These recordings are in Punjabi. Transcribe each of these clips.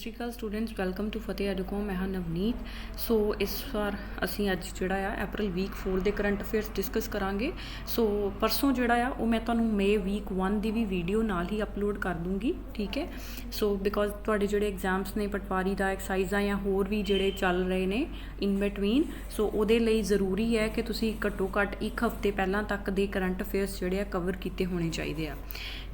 ਸ਼੍ਰੀ ਅਕਾਲ students, welcome to Fateh Educom. ਮੈਂ ਹਾਂ ਨਵਨੀਤ। ਸੋ ਇਸ ਵਾਰ ਅਸੀਂ ਅੱਜ ਜਿਹੜਾ ਆ ਅਪ੍ਰੈਲ ਵੀਕ 4 ਦੇ ਕਰੰਟ ਅਫੇਅਰਸ ਡਿਸਕਸ ਕਰਾਂਗੇ। ਸੋ ਪਰਸੋਂ ਜਿਹੜਾ ਆ ਉਹ ਮੈਂ ਤੁਹਾਨੂੰ ਮਈ ਵੀਕ 1 ਦੀ ਵੀ ਵੀਡੀਓ ਨਾਲ ਹੀ ਅਪਲੋਡ ਕਰ ਦੂੰਗੀ, ਠੀਕ ਹੈ। ਸੋ ਬਿਕੋਜ਼ ਤੁਹਾਡੇ ਜਿਹੜੇ ਐਗਜ਼ਾਮਸ ਨੇ ਪਟਵਾਰੀ ਦਾ, ਐਕਸਾਈਜ਼ਾਂ ਜਾਂ ਹੋਰ ਵੀ ਜਿਹੜੇ ਚੱਲ ਰਹੇ ਨੇ ਇਨ ਬਿਟਵੀਨ, ਸੋ ਉਹਦੇ ਲਈ ਜ਼ਰੂਰੀ ਹੈ ਕਿ ਤੁਸੀਂ ਘੱਟੋ ਘੱਟ ਇੱਕ ਹਫ਼ਤੇ ਪਹਿਲਾਂ ਤੱਕ ਦੇ ਕਰੰਟ ਅਫੇਅਰਸ ਜਿਹੜੇ ਆ ਕਵਰ ਕੀਤੇ ਹੋਣੇ ਚਾਹੀਦੇ ਆ,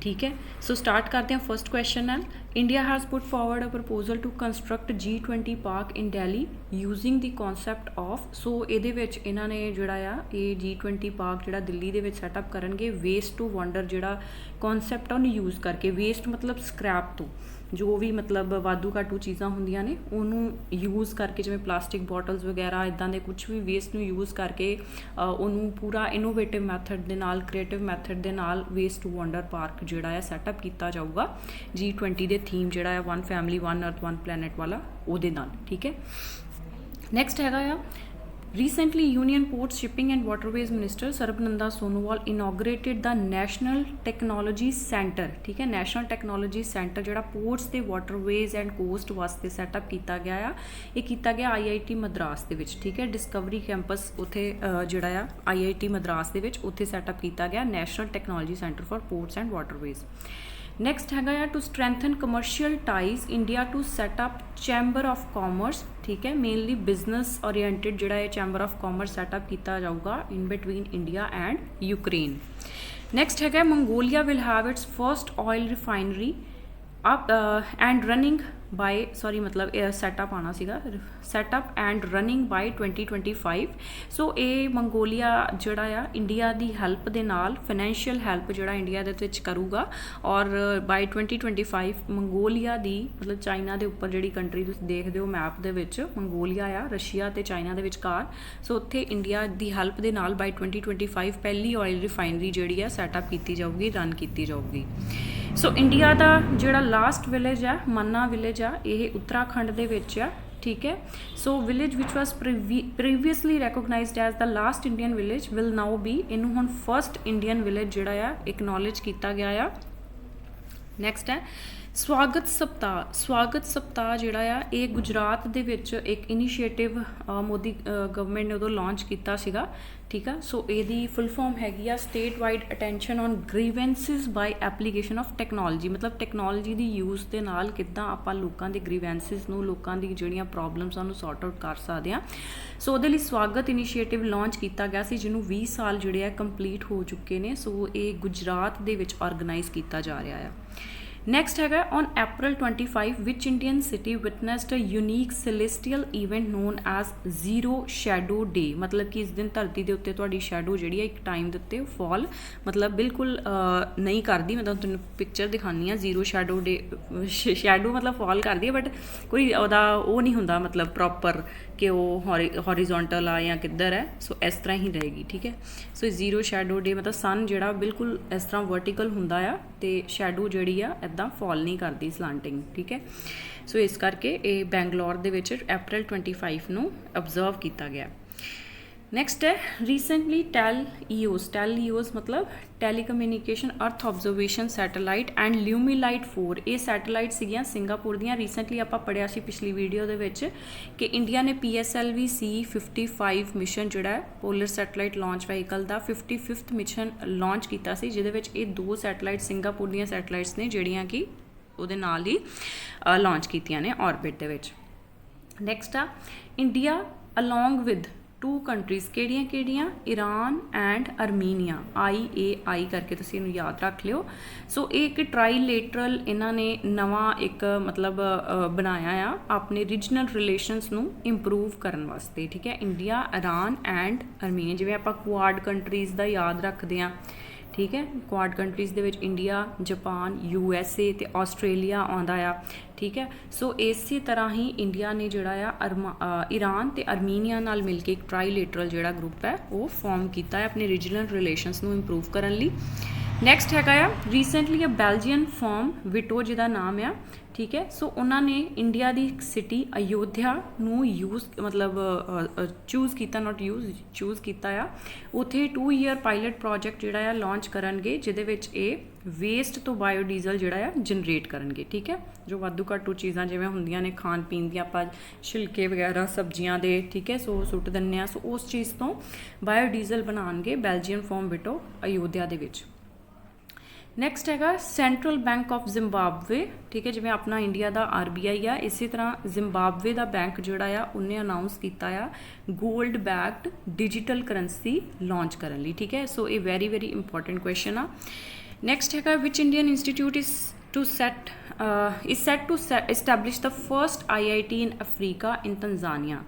ਠੀਕ ਹੈ। ਸੋ ਸਟਾਰਟ ਕਰਦੇ ਹਾਂ ਫਸਟ ਕੁਐਸਚਨ ਨਾਲ। India has put forward a proposal to construct G20 park in Delhi using the concept of, ਸੋ ਇਹਦੇ ਵਿੱਚ ਇਹਨਾਂ ਨੇ ਜਿਹੜਾ ਆ ਇਹ G20 ਪਾਰਕ ਜਿਹੜਾ ਦਿੱਲੀ ਦੇ ਵਿੱਚ ਸੈਟਅਪ ਕਰਨਗੇ ਵੇਸਟ ਟੂ ਵੰਡਰ ਜਿਹੜਾ ਕੌਨਸੈਪਟ ਆ ਉਹਨੂੰ ਯੂਜ਼ ਕਰਕੇ। ਵੇਸਟ ਮਤਲਬ ਸਕ੍ਰੈਪ ਤੋਂ, ਜੋ ਵੀ ਮਤਲਬ ਵਾਧੂ ਘਾਟੂ ਚੀਜ਼ਾਂ ਹੁੰਦੀਆਂ ਨੇ ਉਹਨੂੰ ਯੂਜ਼ ਕਰਕੇ, ਜਿਵੇਂ ਪਲਾਸਟਿਕ ਬੋਟਲਸ ਵਗੈਰਾ ਇੱਦਾਂ ਦੇ ਕੁਛ ਵੀ ਵੇਸਟ ਨੂੰ ਯੂਜ਼ ਕਰਕੇ ਉਹਨੂੰ ਪੂਰਾ ਇਨੋਵੇਟਿਵ ਮੈਥਡ ਦੇ ਨਾਲ, ਕ੍ਰੀਏਟਿਵ ਮੈਥਡ ਦੇ ਨਾਲ ਵੇਸਟ ਟੂ ਵੰਡਰ ਪਾਰਕ ਜਿਹੜਾ ਆ ਸੈਟਅਪ ਕੀਤਾ ਜਾਊਗਾ G20 ਦੇ ਥੀਮ ਜਿਹੜਾ ਆ ਵਨ ਫੈਮਿਲੀ ਵਨ ਅਰਥ ਵਨ ਪਲੈਨਟ ਵਾਲਾ ਉਹਦੇ ਨਾਲ, ਠੀਕ ਹੈ। ਨੈਕਸਟ ਹੈਗਾ ਆ Recently, Union Ports, Shipping and Waterways Minister Sarbananda Sonowal inaugurated the National Technology Center, ठीक है। National Technology Center ਜਿਹੜਾ ports ਤੇ waterways and coast ਵਾਸਤੇ ਸੈਟਅਪ ਕੀਤਾ ਗਿਆ ਆ। ਇਹ ਕੀਤਾ ਗਿਆ IIT ਮਦਰਾਸ ਦੇ ਵਿੱਚ, ਠੀਕ ਹੈ। ਡਿਸਕਵਰੀ ਕੈਂਪਸ ਉੱਥੇ ਜਿਹੜਾ ਆ IIT ਮਦਰਾਸ ਦੇ ਵਿੱਚ ਉੱਥੇ ਸੈਟਅਪ ਕੀਤਾ ਗਿਆ National Technology Center for Ports and Waterways। Next ਹੈਗਾ ਆ to strengthen commercial ties India to set up chamber of commerce, ਠੀਕ ਹੈ। ਮੇਨਲੀ ਬਿਜ਼ਨਸ ਓਰੀਐਂਟਡ ਜਿਹੜਾ ਇਹ ਚੈਂਬਰ ਆਫ ਕਾਮਰਸ ਸੈਟਅਪ ਕੀਤਾ ਜਾਊਗਾ in between India and Ukraine. Next ਹੈਗਾ Mongolia will have its first oil refinery up and running by, sorry ਮਤਲਬ ਇਹ ਸੈਟਅਪ ਆਉਣਾ ਸੀਗਾ, setup and running by 2025। So ਇਹ ਮੰਗੋਲੀਆ ਜਿਹੜਾ ਆ ਇੰਡੀਆ ਦੀ ਹੈਲਪ ਦੇ ਨਾਲ, ਫਾਈਨੈਂਸ਼ੀਅਲ ਹੈਲਪ ਜਿਹੜਾ ਇੰਡੀਆ ਦੇ ਵਿੱਚ ਕਰੂਗਾ, ਔਰ ਬਾਈ 2025 ਮੰਗੋਲੀਆ ਦੀ ਮਤਲਬ ਚਾਈਨਾ ਦੇ ਉੱਪਰ ਜਿਹੜੀ ਕੰਟਰੀ ਤੁਸੀਂ ਦੇਖਦੇ ਹੋ ਮੈਪ ਦੇ ਵਿੱਚ ਮੰਗੋਲੀਆ ਆ, ਰਸ਼ੀਆ ਅਤੇ ਚਾਈਨਾ ਦੇ ਵਿਚਕਾਰ। ਸੋ ਉੱਥੇ ਇੰਡੀਆ ਦੀ ਹੈਲਪ ਦੇ ਨਾਲ ਬਾਈ 2025 ਪਹਿਲੀ ਆਇਲ ਰਿਫਾਈਨਰੀ ਜਿਹੜੀ ਆ ਸੈਟਅਪ ਕੀਤੀ ਜਾਊਗੀ, ਰਨ ਕੀਤੀ ਜਾਊਗੀ। ਸੋ ਇੰਡੀਆ ਦਾ ਜਿਹੜਾ ਲਾਸਟ ਵਿਲੇਜ ਆ ਮੰਨਾ ਵਿਲੇਜ ਆ, ਇਹ ਉੱਤਰਾਖੰਡ ਦੇ ਵਿੱਚ ਆ, ਠੀਕ ਹੈ। So village which was previously recognised as the last Indian village will now be, ਇਹਨੂੰ ਹੁਣ ਫਸਟ ਇੰਡੀਅਨ ਵਿਲੇਜ ਜਿਹੜਾ ਆ ਇਕਨੋਲੇਜ ਕੀਤਾ ਗਿਆ ਆ। ਨੈਕਸਟ ਹੈ ਸਵਾਗਤ ਸਪਤਾਹ। ਸਵਾਗਤ ਸਪਤਾਹ ਜਿਹੜਾ ਆ ਇਹ ਗੁਜਰਾਤ ਦੇ ਵਿੱਚ ਇੱਕ ਇਨੀਸ਼ੀਏਟਿਵ ਮੋਦੀ ਗਵਰਨਮੈਂਟ ਨੇ ਉਦੋਂ ਲਾਂਚ ਕੀਤਾ ਸੀਗਾ, ਠੀਕ ਆ। ਸੋ ਇਹਦੀ ਫੁੱਲ ਫਾਰਮ ਹੈਗੀ ਆ state wide attention on grievances by application of technology. ਮਤਲਬ ਟੈਕਨੋਲੋਜੀ ਦੀ ਯੂਜ਼ ਦੇ ਨਾਲ ਕਿੱਦਾਂ ਆਪਾਂ ਲੋਕਾਂ ਦੇ ਗ੍ਰੀਵੈਂਸਿਸ ਨੂੰ, ਲੋਕਾਂ ਦੀ ਜਿਹੜੀਆਂ ਪ੍ਰੋਬਲਮਸ ਉਹਨੂੰ ਸੌਰਟ ਆਊਟ ਕਰ ਸਕਦੇ ਹਾਂ। ਸੋ ਉਹਦੇ ਲਈ ਸਵਾਗਤ ਇਨੀਸ਼ੀਏਟਿਵ ਲਾਂਚ ਕੀਤਾ ਗਿਆ ਸੀ, ਜਿਹਨੂੰ 20 ਸਾਲ ਜਿਹੜੇ ਆ ਕੰਪਲੀਟ ਹੋ ਚੁੱਕੇ ਨੇ। ਸੋ ਇਹ ਗੁਜਰਾਤ ਦੇ ਵਿੱਚ ਆਰਗੇਨਾਈਜ਼ ਕੀਤਾ ਜਾ ਰਿਹਾ ਆ। ਨੈਕਸਟ ਹੈਗਾ ਔਨ April 25 ਵਿਚ Indian city witnessed a unique celestial event known as zero shadow day. ਮਤਲਬ ਕਿ ਇਸ ਦਿਨ ਧਰਤੀ ਦੇ ਉੱਤੇ ਤੁਹਾਡੀ ਸ਼ੈਡੋ ਜਿਹੜੀ ਹੈ ਇੱਕ ਟਾਈਮ ਦੇ ਉੱਤੇ ਫਾਲ ਮਤਲਬ ਬਿਲਕੁਲ ਨਹੀਂ ਕਰਦੀ। ਮੈਂ ਤੁਹਾਨੂੰ ਪਿਕਚਰ ਦਿਖਾਉਂਦੀ ਹਾਂ। ਜ਼ੀਰੋ ਸ਼ੈਡੋ ਡੇ, ਸ਼ੈਡੋ ਮਤਲਬ ਫਾਲ ਕਰਦੀ ਹੈ ਬਟ ਕੋਈ ਉਹਦਾ ਉਹ ਨਹੀਂ ਹੁੰਦਾ ਮਤਲਬ ਪ੍ਰੋਪਰ ਕਿ ਉਹ ਹੌਰੀਜ਼ੋਂਟਲ ਆ ਜਾਂ ਕਿੱਧਰ ਹੈ। ਸੋ ਇਸ ਤਰ੍ਹਾਂ ਹੀ ਰਹੇਗੀ, ਠੀਕ ਹੈ। ਸੋ ਜ਼ੀਰੋ ਸ਼ੈਡੋ ਡੇ ਮਤਲਬ ਸਨ ਜਿਹੜਾ ਬਿਲਕੁਲ ਇਸ ਤਰ੍ਹਾਂ ਵਰਟੀਕਲ ਹੁੰਦਾ ਆ ਅਤੇ ਸ਼ੈਡੋ ਜਿਹੜੀ ਆ ਇੱਦਾਂ ਫਾਲ ਨਹੀਂ ਕਰਦੀ ਸਲਾਂਟਿੰਗ, ਠੀਕ ਹੈ। ਸੋ ਇਸ ਕਰਕੇ ਇਹ ਬੈਂਗਲੌਰ ਦੇ ਵਿੱਚ April 25 ਨੂੰ ਅਬਜ਼ਰਵ ਕੀਤਾ ਗਿਆ। ਨੈਕਸਟ ਹੈ ਰੀਸੈਂਟਲੀ ਟੈਲ ਈਓਸ ਮਤਲਬ ਟੈਲੀਕਮਿਊਨੀਕੇਸ਼ਨ ਅਰਥ ਆਬਜ਼ਰਵੇਸ਼ਨ ਸੈਟੇਲਾਈਟ ਐਂਡ ਲਿਊਮੀਲਾਈਟ 4, ਇਹ ਸੈਟੇਲਾਈਟ ਸੀਗੀਆਂ ਸਿੰਗਾਪੁਰ ਦੀਆਂ। ਰੀਸੈਂਟਲੀ ਆਪਾਂ ਪੜ੍ਹਿਆ ਸੀ ਪਿਛਲੀ ਵੀਡੀਓ ਦੇ ਵਿੱਚ ਕਿ ਇੰਡੀਆ ਨੇ PSLV C55 ਮਿਸ਼ਨ ਜਿਹੜਾ ਹੈ ਪੋਲਰ ਸੈਟੇਲਾਈਟ ਲਾਂਚ ਵਹੀਕਲ ਦਾ 55th ਮਿਸ਼ਨ ਲਾਂਚ ਕੀਤਾ ਸੀ, ਜਿਹਦੇ ਵਿੱਚ ਇਹ 2 ਸੈਟੇਲਾਈਟ ਸਿੰਗਾਪੁਰ ਦੀਆਂ ਸੈਟੇਲਾਈਟਸ ਨੇ ਜਿਹੜੀਆਂ ਕਿ ਉਹਦੇ ਨਾਲ ਹੀ ਲਾਂਚ ਕੀਤੀਆਂ ਨੇ ਔਰਬਿਟ ਦੇ ਵਿੱਚ। ਨੈਕਸਟ ਆ ਇੰਡੀਆ ਅਲੋਂਗ ਵਿਦ 2 ਕੰਟਰੀਜ਼, ਕਿਹੜੀਆਂ ਈਰਾਨ ਐਂਡ ਅਰਮੀਨੀਆ, IAI ਕਰਕੇ ਤੁਸੀਂ ਇਹਨੂੰ ਯਾਦ ਰੱਖ ਲਿਓ। ਸੋ ਇਹ ਇੱਕ ਟਰਾਈਲੇਟਰਲ ਇਹਨਾਂ ਨੇ ਨਵਾਂ ਇੱਕ ਮਤਲਬ ਬਣਾਇਆ ਆ ਆਪਣੇ ਰੀਜਨਲ ਰਿਲੇਸ਼ਨਸ ਨੂੰ ਇੰਪਰੂਵ ਕਰਨ ਵਾਸਤੇ, ਠੀਕ ਹੈ। ਇੰਡੀਆ, ਈਰਾਨ ਐਂਡ ਅਰਮੀਨੀਆ, ਜਿਵੇਂ ਆਪਾਂ ਕੁਆਡ ਕੰਟਰੀਜ਼ ਦਾ ਯਾਦ ਰੱਖਦੇ ਹਾਂ, ਠੀਕ ਹੈ। ਕੁਆਡ ਕੰਟਰੀਜ਼ ਦੇ ਵਿੱਚ ਇੰਡੀਆ, ਜਾਪਾਨ, USA ਅਤੇ ਆਸਟ੍ਰੇਲੀਆ ਆਉਂਦਾ ਆ, ਠੀਕ ਹੈ। ਸੋ ਇਸੇ ਤਰ੍ਹਾਂ ਹੀ ਇੰਡੀਆ ਨੇ ਜਿਹੜਾ ਆ ਈਰਾਨ ਅਤੇ ਅਰਮੀਨੀਆ ਨਾਲ ਮਿਲ ਕੇ ਇੱਕ ਟਰਾਈਲੇਟਰਲ ਜਿਹੜਾ ਗਰੁੱਪ ਹੈ ਉਹ ਫਾਰਮ ਕੀਤਾ ਹੈ ਆਪਣੇ ਰੀਜਨਲ ਰਿਲੇਸ਼ਨਸ ਨੂੰ ਇੰਪਰੂਵ ਕਰਨ ਲਈ। ਨੈਕਸਟ ਹੈਗਾ ਆ ਰੀਸੈਂਟਲੀ ਅ ਬੈਲਜੀਅਨ ਫਰਮ ਵਿਟੋ ਜਿਹਦਾ ਨਾਮ ਆ, ਠੀਕ ਹੈ। ਸੋ ਉਹਨਾਂ ਨੇ ਇੰਡੀਆ ਦੀ ਇੱਕ ਸਿਟੀ ਅਯੋਧਿਆ ਨੂੰ ਚੂਜ਼ ਕੀਤਾ, ਨਾਟ ਚੂਜ਼ ਕੀਤਾ ਆ। ਉੱਥੇ 2 ਈਅਰ ਪਾਇਲਟ ਪ੍ਰੋਜੈਕਟ ਜਿਹੜਾ ਆ ਲਾਂਚ ਕਰਨਗੇ, ਜਿਹਦੇ ਵਿੱਚ ਇਹ ਵੇਸਟ ਤੋਂ ਬਾਇਓਡੀਜ਼ਲ ਜਿਹੜਾ ਆ ਜਨਰੇਟ ਕਰਨਗੇ, ਠੀਕ ਹੈ। ਜੋ ਵਾਧੂ ਘਾਟੂ ਚੀਜ਼ਾਂ ਜਿਵੇਂ ਹੁੰਦੀਆਂ ਨੇ ਖਾਣ ਪੀਣ ਦੀਆਂ, ਆਪਾਂ ਛਿਲਕੇ ਵਗੈਰਾ ਸਬਜ਼ੀਆਂ ਦੇ, ਠੀਕ ਹੈ, ਸੋ ਸੁੱਟ ਦਿੰਦੇ ਹਾਂ, ਸੋ ਉਸ ਚੀਜ਼ ਤੋਂ ਬਾਇਓਡੀਜ਼ਲ ਬਣਾਉਣਗੇ ਬੈਲਜੀਅਨ ਫਰਮ ਵਿਟੋ ਅਯੋਧਿਆ ਦੇ ਵਿੱਚ। ਨੈਕਸਟ ਹੈਗਾ ਸੈਂਟਰਲ ਬੈਂਕ ਆਫ ਜ਼ਿੰਬਾਬਵੇ, ਠੀਕ ਹੈ। ਜਿਵੇਂ ਆਪਣਾ ਇੰਡੀਆ ਦਾ RBI ਆ, ਇਸੇ ਤਰ੍ਹਾਂ ਜ਼ਿੰਬਾਬਵੇ ਦਾ ਬੈਂਕ ਜਿਹੜਾ ਆ ਉਹਨੇ ਅਨਾਊਂਸ ਕੀਤਾ ਆ gold backed digital currency launch ਕਰਨ ਲਈ, ਠੀਕ ਹੈ। ਸੋ ਇਹ ਵੈਰੀ ਇੰਪੋਰਟੈਂਟ ਕੁਐਸਚਨ ਆ। ਨੈਕਸਟ ਹੈਗਾ which Indian institute is set to establish the first IIT in Africa in Tanzania।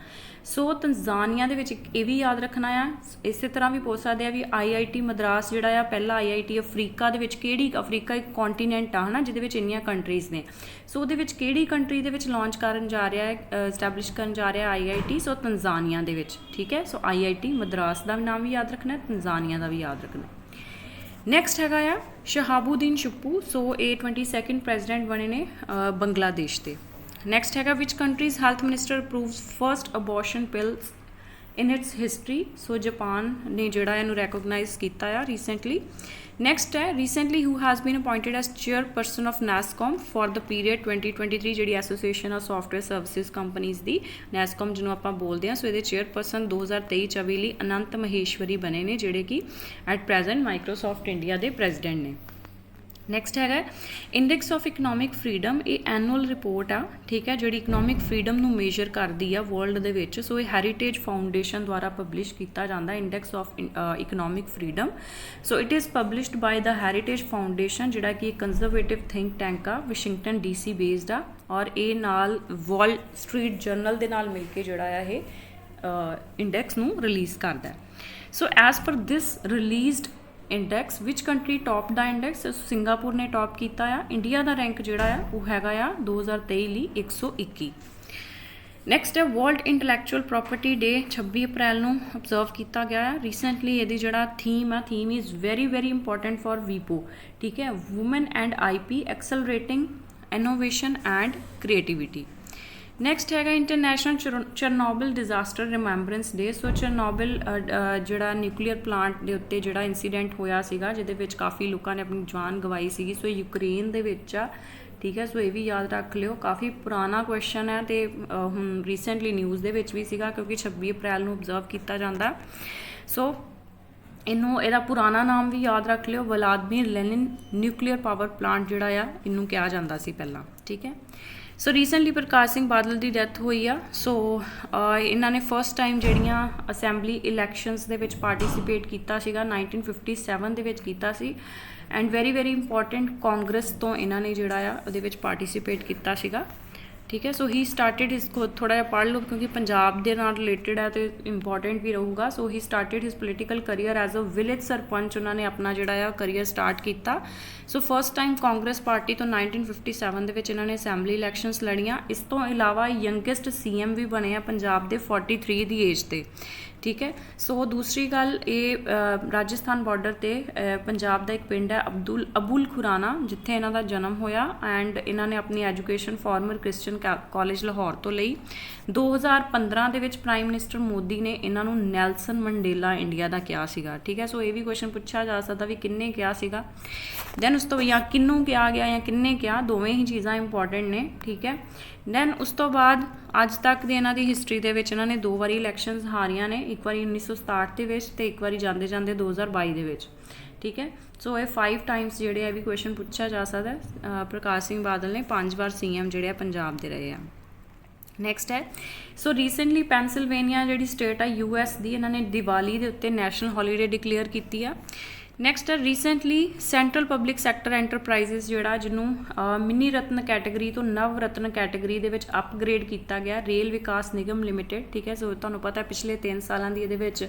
ਸੋ ਤੰਜ਼ਾਨੀਆ ਦੇ ਵਿੱਚ ਇਹ ਵੀ ਯਾਦ ਰੱਖਣਾ ਆ। ਇਸੇ ਤਰ੍ਹਾਂ ਵੀ ਪੁੱਛ ਸਕਦੇ ਆ ਵੀ IIT ਮਦਰਾਸ ਜਿਹੜਾ ਆ ਪਹਿਲਾ IIT ਅਫਰੀਕਾ ਦੇ ਵਿੱਚ ਕਿਹੜੀ, ਅਫਰੀਕਾ ਇੱਕ ਕੌਂਟੀਨੈਂਟ ਆ ਹੈ ਨਾ ਜਿਹਦੇ ਵਿੱਚ ਇੰਨੀਆਂ ਕੰਟਰੀਜ਼ ਨੇ, ਸੋ ਉਹਦੇ ਵਿੱਚ ਕਿਹੜੀ ਕੰਟਰੀ ਦੇ ਵਿੱਚ ਲਾਂਚ ਕਰਨ ਜਾ ਰਿਹਾ ਹੈ, ਐਸਟੈਬਲਿਸ਼ ਕਰਨ ਜਾ ਰਿਹਾ IIT, ਸੋ ਤੰਜ਼ਾਨੀਆ ਦੇ ਵਿੱਚ, ਠੀਕ ਹੈ। ਸੋ IIT ਮਦਰਾਸ ਦਾ ਨਾਮ ਵੀ ਯਾਦ ਰੱਖਣਾ, ਤੰਜ਼ਾਨੀਆ ਦਾ ਵੀ ਯਾਦ ਰੱਖਣਾ। ਨੈਕਸਟ ਹੈਗਾ ਆ ਸ਼ਹਾਬੂਦੀਨ ਸ਼ੁੱਪੂ, ਸੋ ਇਹ 22nd ਪ੍ਰੈਜ਼ੀਡੈਂਟ ਬਣੇ ਨੇ ਬੰਗਲਾਦੇਸ਼ ਦੇ। ਨੈਕਸਟ ਹੈਗਾ which country's health minister approves first abortion pills in its history, so Japan ਨੇ ਜਿਹੜਾ ਇਹਨੂੰ ਰੈਕੋਗਨਾਈਜ਼ ਕੀਤਾ ਆ ਰੀਸੈਂਟਲੀ। ਨੈਕਸਟ ਹੈ recently who has been appointed as chairperson of NASSCOM for the period 2023, ਜਿਹੜੀ ਐਸੋਸੀਏਸ਼ਨ ਆ ਸੌਫਟਵੇਅਰ ਸਰਵਿਸਿਜ਼ ਕੰਪਨੀਜ਼ ਦੀ, ਨੈਸਕੋਮ ਜਿਹਨੂੰ ਆਪਾਂ ਬੋਲਦੇ ਹਾਂ। ਸੋ ਇਹਦੇ ਚੇਅਰਪਰਸਨ 2023-24 ਲਈ ਅਨੰਤ ਮਹੇਸ਼ਵਰੀ ਬਣੇ ਨੇ, ਜਿਹੜੇ ਕਿ ਐਟ ਪ੍ਰੈਜ਼ੈਂਟ ਮਾਈਕਰੋਸਾਫਟ ਇੰਡੀਆ ਦੇ ਪ੍ਰੈਜ਼ੀਡੈਂਟ ਨੇ। ਨੈਕਸਟ ਹੈਗਾ ਇੰਡੈਕਸ ਆਫ ਇਕਨੋਮਿਕ ਫਰੀਡਮ, ਇਹ ਐਨੂਅਲ ਰਿਪੋਰਟ ਆ, ਠੀਕ ਹੈ, ਜਿਹੜੀ ਇਕਨੋਮਿਕ ਫਰੀਡਮ ਨੂੰ ਮੇਜਰ ਕਰਦੀ ਆ ਵਰਲਡ ਦੇ ਵਿੱਚ। ਸੋ ਇਹ ਹੈਰੀਟੇਜ ਫਾਊਂਡੇਸ਼ਨ ਦੁਆਰਾ ਪਬਲਿਸ਼ ਕੀਤਾ ਜਾਂਦਾ index of economic freedom. So it is published by the Heritage Foundation, ਜਿਹੜਾ ਕਿ ਕੰਜ਼ਰਵੇਟਿਵ ਥਿੰਕ ਟੈਂਕ ਆ, ਵਾਸ਼ਿੰਗਟਨ DC ਬੇਸਡ ਆ, ਔਰ ਇਹ ਨਾਲ ਵਾਲ ਸਟਰੀਟ ਜਰਨਲ ਦੇ ਨਾਲ ਮਿਲ ਕੇ ਜਿਹੜਾ ਆ ਇਹ ਇੰਡੈਕਸ ਨੂੰ ਰਿਲੀਜ਼ ਕਰਦਾ। ਸੋ ਐਜ਼ ਪਰ ਦਿਸ ਰਿਲੀਜ਼ਡ ਇੰਡੈਕਸ ਵਿਚ ਕੰਟਰੀ ਟੌਪ ਦਾ ਇੰਡੈਕਸ, ਸਿੰਗਾਪੁਰ ਨੇ ਟੌਪ ਕੀਤਾ ਆ। ਇੰਡੀਆ ਦਾ ਰੈਂਕ ਜਿਹੜਾ ਆ ਉਹ ਹੈਗਾ ਆ 2023 ਲਈ 121। ਨੈਕਸਟ ਹੈ ਵਰਲਡ ਇੰਟਲੈਕਚੁਅਲ ਪ੍ਰੋਪਰਟੀ ਡੇ, 26 ਅਪ੍ਰੈਲ ਨੂੰ ਅਬਜ਼ਰਵ ਕੀਤਾ ਗਿਆ ਆ। ਰੀਸੈਂਟਲੀ ਇਹਦੀ ਜਿਹੜਾ theme is very important for WIPO, ਠੀਕ ਹੈ, woman and IP accelerating innovation and creativity. Next ਹੈਗਾ international Chernobyl disaster remembrance day. So Chernobyl ਜਿਹੜਾ ਨਿਊਕਲੀਅਰ ਪਲਾਂਟ ਦੇ ਉੱਤੇ ਜਿਹੜਾ ਇੰਸੀਡੈਂਟ ਹੋਇਆ ਸੀਗਾ, ਜਿਹਦੇ ਵਿੱਚ ਕਾਫੀ ਲੋਕਾਂ ਨੇ ਆਪਣੀ ਜਾਨ ਗਵਾਈ ਸੀਗੀ, ਸੋ ਯੂਕਰੇਨ ਦੇ ਵਿੱਚ ਆ, ਠੀਕ ਹੈ। ਸੋ ਇਹ ਵੀ ਯਾਦ ਰੱਖ ਲਿਓ, ਕਾਫੀ ਪੁਰਾਣਾ ਕੁਐਸਚਨ ਹੈ ਤੇ ਹੁਣ ਰੀਸੈਂਟਲੀ ਨਿਊਜ਼ ਦੇ ਵਿੱਚ ਵੀ ਸੀਗਾ, ਕਿਉਂਕਿ 26 ਅਪ੍ਰੈਲ ਨੂੰ ਅਬਜ਼ਰਵ ਕੀਤਾ ਜਾਂਦਾ। ਸੋ ਇਹਦਾ ਪੁਰਾਣਾ ਨਾਮ ਵੀ ਯਾਦ ਰੱਖ ਲਿਓ, ਵਲਾਦਮੀਰ ਲੈਨਿਨ ਨਿਊਕਲੀਅਰ ਪਾਵਰ ਪਲਾਂਟ ਜਿਹੜਾ ਆ ਇਹਨੂੰ ਕਿਹਾ ਜਾਂਦਾ ਸੀ ਪਹਿਲਾਂ, ਠੀਕ ਹੈ। ਸੋ ਰੀਸੈਂਟਲੀ ਪ੍ਰਕਾਸ਼ ਸਿੰਘ ਬਾਦਲ ਦੀ ਡੈਥ ਹੋਈ ਆ। ਸੋ ਇਹਨਾਂ ਨੇ ਫਸਟ ਟਾਈਮ ਜਿਹੜੀਆਂ ਅਸੈਂਬਲੀ ਇਲੈਕਸ਼ਨਸ ਦੇ ਵਿੱਚ ਪਾਰਟੀਸਿਪੇਟ ਕੀਤਾ ਸੀਗਾ 1957 ਦੇ ਵਿੱਚ ਕੀਤਾ ਸੀ, ਐਂਡ ਵੈਰੀ ਇੰਪੋਰਟੈਂਟ ਕਾਂਗਰਸ ਤੋਂ ਇਹਨਾਂ ਨੇ ਜਿਹੜਾ ਆ ਉਹਦੇ ਵਿੱਚ ਪਾਰਟੀਸਿਪੇਟ ਕੀਤਾ ਸੀਗਾ, ਠੀਕ ਹੈ। ਸੋ ਹੀ ਸਟਾਰਟਿਡ ਹਿਸ, ਥੋੜ੍ਹਾ ਜਿਹਾ ਪੜ੍ਹ ਲਓ ਕਿਉਂਕਿ ਪੰਜਾਬ ਦੇ ਨਾਲ ਰਿਲੇਟਡ ਹੈ ਅਤੇ ਇੰਪੋਰਟੈਂਟ ਵੀ ਰਹੂਗਾ। So he started his political career as a village sarpanch, ਉਹਨਾਂ ਨੇ ਆਪਣਾ ਜਿਹੜਾ ਆ ਕਰੀਅਰ ਸਟਾਰਟ ਕੀਤਾ। So first time Congress party ਤੋਂ 1957 ਦੇ ਵਿੱਚ ਇਹਨਾਂ ਨੇ ਅਸੈਂਬਲੀ ਇਲੈਕਸ਼ਨਸ ਲੜੀਆਂ। ਇਸ ਤੋਂ ਇਲਾਵਾ ਯੰਗੈਸਟ CM ਵੀ ਬਣੇ ਆ ਪੰਜਾਬ ਦੇ 43 ਦੀ ਏਜ 'ਤੇ, ਠੀਕ ਹੈ। ਸੋ ਦੂਸਰੀ ਗੱਲ, ਇਹ ਰਾਜਸਥਾਨ ਬਾਰਡਰ 'ਤੇ ਪੰਜਾਬ ਦਾ ਇੱਕ ਪਿੰਡ ਹੈ ਅਬੁਲ ਖੁਰਾਨਾ, ਜਿੱਥੇ ਇਹਨਾਂ ਦਾ ਜਨਮ ਹੋਇਆ, ਐਂਡ ਇਹਨਾਂ ਨੇ ਆਪਣੀ education farmer Christian college Lahore ਤੋਂ ਲਈ। 2015 ਦੇ ਵਿੱਚ ਪ੍ਰਾਈਮ ਮਿਨਿਸਟਰ ਮੋਦੀ ਨੇ ਇਹਨਾਂ ਨੂੰ ਨੈਲਸਨ ਮੰਡੇਲਾ ਇੰਡੀਆ ਦਾ ਕਿਹਾ ਸੀਗਾ, ਠੀਕ ਹੈ। ਸੋ ਇਹ ਵੀ ਕੁਐਸਚਨ ਪੁੱਛਿਆ ਜਾ ਸਕਦਾ ਵੀ ਕਿੰਨੇ ਕਿਹਾ ਸੀਗਾ, ਦੈਨ ਉਸ ਤੋਂ ਜਾਂ ਕਿਹਨੂੰ ਕਿਹਾ ਗਿਆ ਜਾਂ ਕਿੰਨੇ ਕਿਹਾ, ਦੋਵੇਂ ਹੀ ਚੀਜ਼ਾਂ ਇੰਪੋਰਟੈਂਟ ਨੇ, ਠੀਕ ਹੈ। ਦੈਨ ਉਸ ਤੋਂ ਬਾਅਦ ਅੱਜ ਤੱਕ ਦੀ ਇਹਨਾਂ ਦੀ ਹਿਸਟਰੀ ਦੇ ਵਿੱਚ ਇਹਨਾਂ ਨੇ 2 ਵਾਰੀ ਇਲੈਕਸ਼ਨਸ ਹਾਰੀਆਂ ਨੇ, ਇੱਕ ਵਾਰੀ 1967 ਦੇ ਵਿੱਚ ਅਤੇ ਇੱਕ ਵਾਰੀ ਜਾਂਦੇ 2022 ਦੇ ਵਿੱਚ, ਠੀਕ ਹੈ। ਸੋ ਇਹ 5 ਟਾਈਮਸ ਜਿਹੜੇ ਆ ਵੀ ਕੁਐਸਚਨ ਪੁੱਛਿਆ ਜਾ ਸਕਦਾ। ਪ੍ਰਕਾਸ਼ ਸਿੰਘ ਬਾਦਲ ਨੇ 5 ਵਾਰ CM ਜਿਹੜੇ ਆ ਪੰਜਾਬ ਦੇ ਰਹੇ ਆ। ਨੈਕਸਟ ਹੈ ਸੋ ਰੀਸੈਂਟਲੀ ਪੈਨਸਿਲਵੇਨੀਆ ਜਿਹੜੀ ਸਟੇਟ ਆ US ਦੀ, ਇਹਨਾਂ ਨੇ ਦੀਵਾਲੀ ਦੇ ਉੱਤੇ ਨੈਸ਼ਨਲ ਹੌਲੀਡੇ ਡਿਕਲੇਅਰ ਕੀਤੀ ਆ। ਨੈਕਸਟ ਹੈ recently central public sector enterprises, ਜਿਹੜਾ ਜਿਹਨੂੰ ਮਿਨੀ ਰਤਨ ਕੈਟਾਗਰੀ ਤੋਂ ਨਵ ਰਤਨ ਕੈਟਾਗਰੀ ਦੇ ਵਿੱਚ ਅਪਗ੍ਰੇਡ ਕੀਤਾ ਗਿਆ, ਰੇਲ ਵਿਕਾਸ ਨਿਗਮ ਲਿਮਿਟਿਡ, ਠੀਕ ਹੈ। ਸੋ ਤੁਹਾਨੂੰ ਪਤਾ ਪਿਛਲੇ 3 ਸਾਲਾਂ ਦੀ ਇਹਦੇ ਵਿੱਚ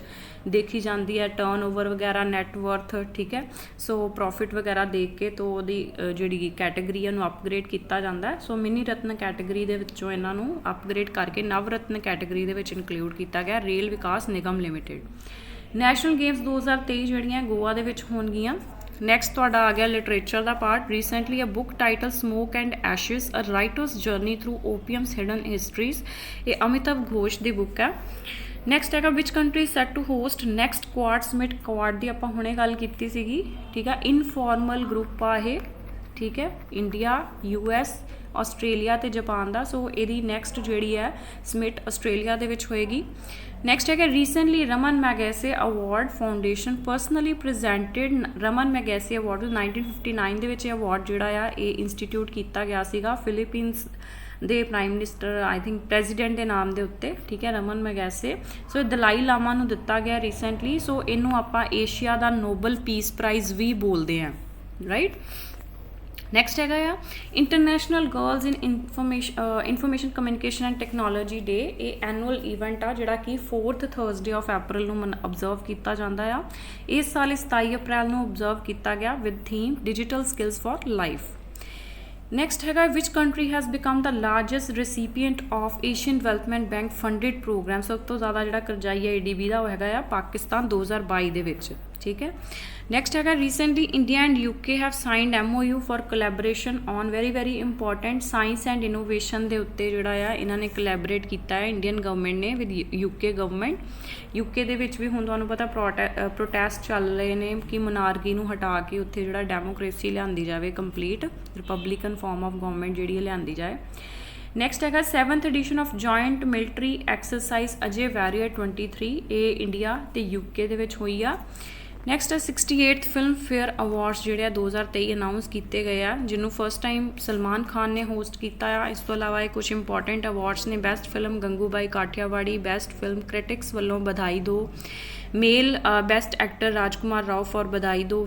ਦੇਖੀ ਜਾਂਦੀ ਹੈ ਟਰਨਓਵਰ ਵਗੈਰਾ, ਨੈਟਵਰਥ, ਠੀਕ ਹੈ। ਸੋ ਪ੍ਰੋਫਿਟ ਵਗੈਰਾ ਦੇਖ ਕੇ ਤੋਂ ਉਹਦੀ ਜਿਹੜੀ ਕੈਟਾਗਰੀ ਉਹਨੂੰ ਅਪਗ੍ਰੇਡ ਕੀਤਾ ਜਾਂਦਾ। ਸੋ ਮਿਨੀ ਰਤਨ ਕੈਟਾਗਰੀ ਦੇ ਵਿੱਚੋਂ ਇਹਨਾਂ ਨੂੰ ਅਪਗ੍ਰੇਡ ਕਰਕੇ ਨਵ ਰਤਨ ਕੈਟਾਗਰੀ ਦੇ ਵਿੱਚ ਇਨਕਲੂਡ ਕੀਤਾ ਗਿਆ, ਰੇਲ ਵਿਕਾਸ ਨਿਗਮ ਲਿਮਿਟਿਡ। ਨੈਸ਼ਨਲ ਗੇਮਸ 2023 ਜਿਹੜੀਆਂ ਗੋਆ ਦੇ ਵਿੱਚ ਹੋਣਗੀਆਂ, ਨੈਕਸਟ ਤੁਹਾਡਾ ਆ ਗਿਆ ਲਿਟਰੇਚਰ ਦਾ part. Recently a book title smoke and ashes a writer's journey through opium's hidden histories, ਇਹ ਅਮਿਤਾਭ ਘੋਸ਼ ਦੀ ਬੁੱਕ ਹੈ। ਨੈਕਸਟ ਹੈਗਾ which country set to host next quad summit. Quad ਦੀ ਆਪਾਂ ਹੁਣੇ ਗੱਲ ਕੀਤੀ ਸੀਗੀ, ਠੀਕ ਹੈ। ਇਨਫੋਰਮਲ ਗਰੁੱਪ ਆ ਇਹ, ਠੀਕ ਹੈ, ਇੰਡੀਆ, US, ਆਸਟ੍ਰੇਲੀਆ ਤੇ ਜਾਪਾਨ ਦਾ। ਸੋ ਇਹਦੀ ਨੈਕਸਟ ਜਿਹੜੀ ਹੈ ਸਮਿਟ ਆਸਟ੍ਰੇਲੀਆ ਦੇ ਵਿੱਚ ਹੋਏਗੀ। ਨੈਕਸਟ ਹੈਗਾ recently Ramon Magsaysay award foundation personally presented. Ramon Magsaysay award 1959 ਦੇ ਵਿੱਚ ਇਹ ਅਵਾਰਡ ਜਿਹੜਾ ਆ ਇਹ ਇੰਸਟੀਟਿਊਟ ਕੀਤਾ ਗਿਆ ਸੀਗਾ ਫਿਲੀਪੀਨਸ ਦੇ prime minister, I think president ਦੇ ਨਾਮ ਦੇ ਉੱਤੇ, ਠੀਕ ਹੈ, ਰਮਨ ਮੈਗੈਸੇ। ਸੋ ਇਹ ਦਲਾਈ ਲਾਮਾ ਨੂੰ ਦਿੱਤਾ ਗਿਆ ਰੀਸੈਂਟਲੀ। ਸੋ ਇਹਨੂੰ ਆਪਾਂ ਏਸ਼ੀਆ ਦਾ ਨੋਬਲ ਪੀਸ ਪ੍ਰਾਈਜ਼ ਵੀ ਬੋਲਦੇ ਹਾਂ, ਰਾਈਟ। ਨੈਕਸਟ ਹੈਗਾ ਆ international girls in information communication and technology day. ਇਹ ਐਨੂਅਲ ਈਵੈਂਟ ਆ ਜਿਹੜਾ ਕਿ 4th ਥਰਸਡੇ ਆਫ ਅਪ੍ਰੈਲ ਨੂੰ ਅਬਜ਼ਰਵ ਕੀਤਾ ਜਾਂਦਾ ਆ। ਇਸ ਸਾਲ 27 ਅਪ੍ਰੈਲ ਨੂੰ ਅਬਜ਼ਰਵ ਕੀਤਾ ਗਿਆ with theme digital skills for life. Next ਹੈਗਾ which country has become the largest recipient of Asian development bank funded programme. ਸਭ ਤੋਂ ਜ਼ਿਆਦਾ ਜਿਹੜਾ ਕਰਜ਼ਾਈ ਹੈ ADB ਦਾ ਉਹ ਹੈਗਾ ਆ ਪਾਕਿਸਤਾਨ 2022 ਦੇ ਵਿੱਚ, ਠੀਕ ਹੈ। ਨੈਕਸਟ ਹੈਗਾ recently India and UK have signed MOU for collaboration on very important science and innovation ਦੇ ਉੱਤੇ ਜਿਹੜਾ ਆ ਇਹਨਾਂ ਨੇ ਕੋਲੈਬੋਰੇਟ ਕੀਤਾ ਹੈ ਇੰਡੀਅਨ ਗਵਰਨਮੈਂਟ ਨੇ ਵਿਦ UK ਗਵਰਨਮੈਂਟ। UK ਦੇ ਵਿੱਚ ਵੀ ਹੁਣ ਤੁਹਾਨੂੰ ਪਤਾ ਪ੍ਰੋਟੈਸਟ ਚੱਲ ਰਹੇ ਨੇ ਕਿ ਮੋਨਾਰਕੀ ਨੂੰ ਹਟਾ ਕੇ ਉੱਥੇ ਜਿਹੜਾ ਡੈਮੋਕ੍ਰੇਸੀ ਲਿਆਂਦੀ ਜਾਵੇ, complete republican form of government ਜਿਹੜੀ ਲਿਆਂਦੀ ਜਾਏ। ਨੈਕਸਟ ਹੈਗਾ 7th edition of joint military exercise Ajeya warrior 23, ਇਹ ਇੰਡੀਆ ਤੇ UK ਦੇ ਵਿੱਚ ਹੋਈ ਆ। ਨੈਕਸਟ ਹੈ 68th ਫਿਲਮ ਫੇਅਰ ਅਵਾਰਡਸ ਜਿਹੜੇ ਆ 2023 ਅਨਾਊਂਸ ਕੀਤੇ ਗਏ ਆ, ਜਿਹਨੂੰ ਫਸਟ ਟਾਈਮ ਸਲਮਾਨ ਖਾਨ ਨੇ ਹੋਸਟ ਕੀਤਾ ਆ। ਇਸ ਤੋਂ ਇਲਾਵਾ ਇਹ ਕੁਝ ਇੰਪੋਰਟੈਂਟ ਅਵਾਰਡਸ ਨੇ। Best film Gangubai Kathiawadi, best film critics ਵੱਲੋਂ Badhaai Do, male best actor Rajkummar Rao for Badhaai Do,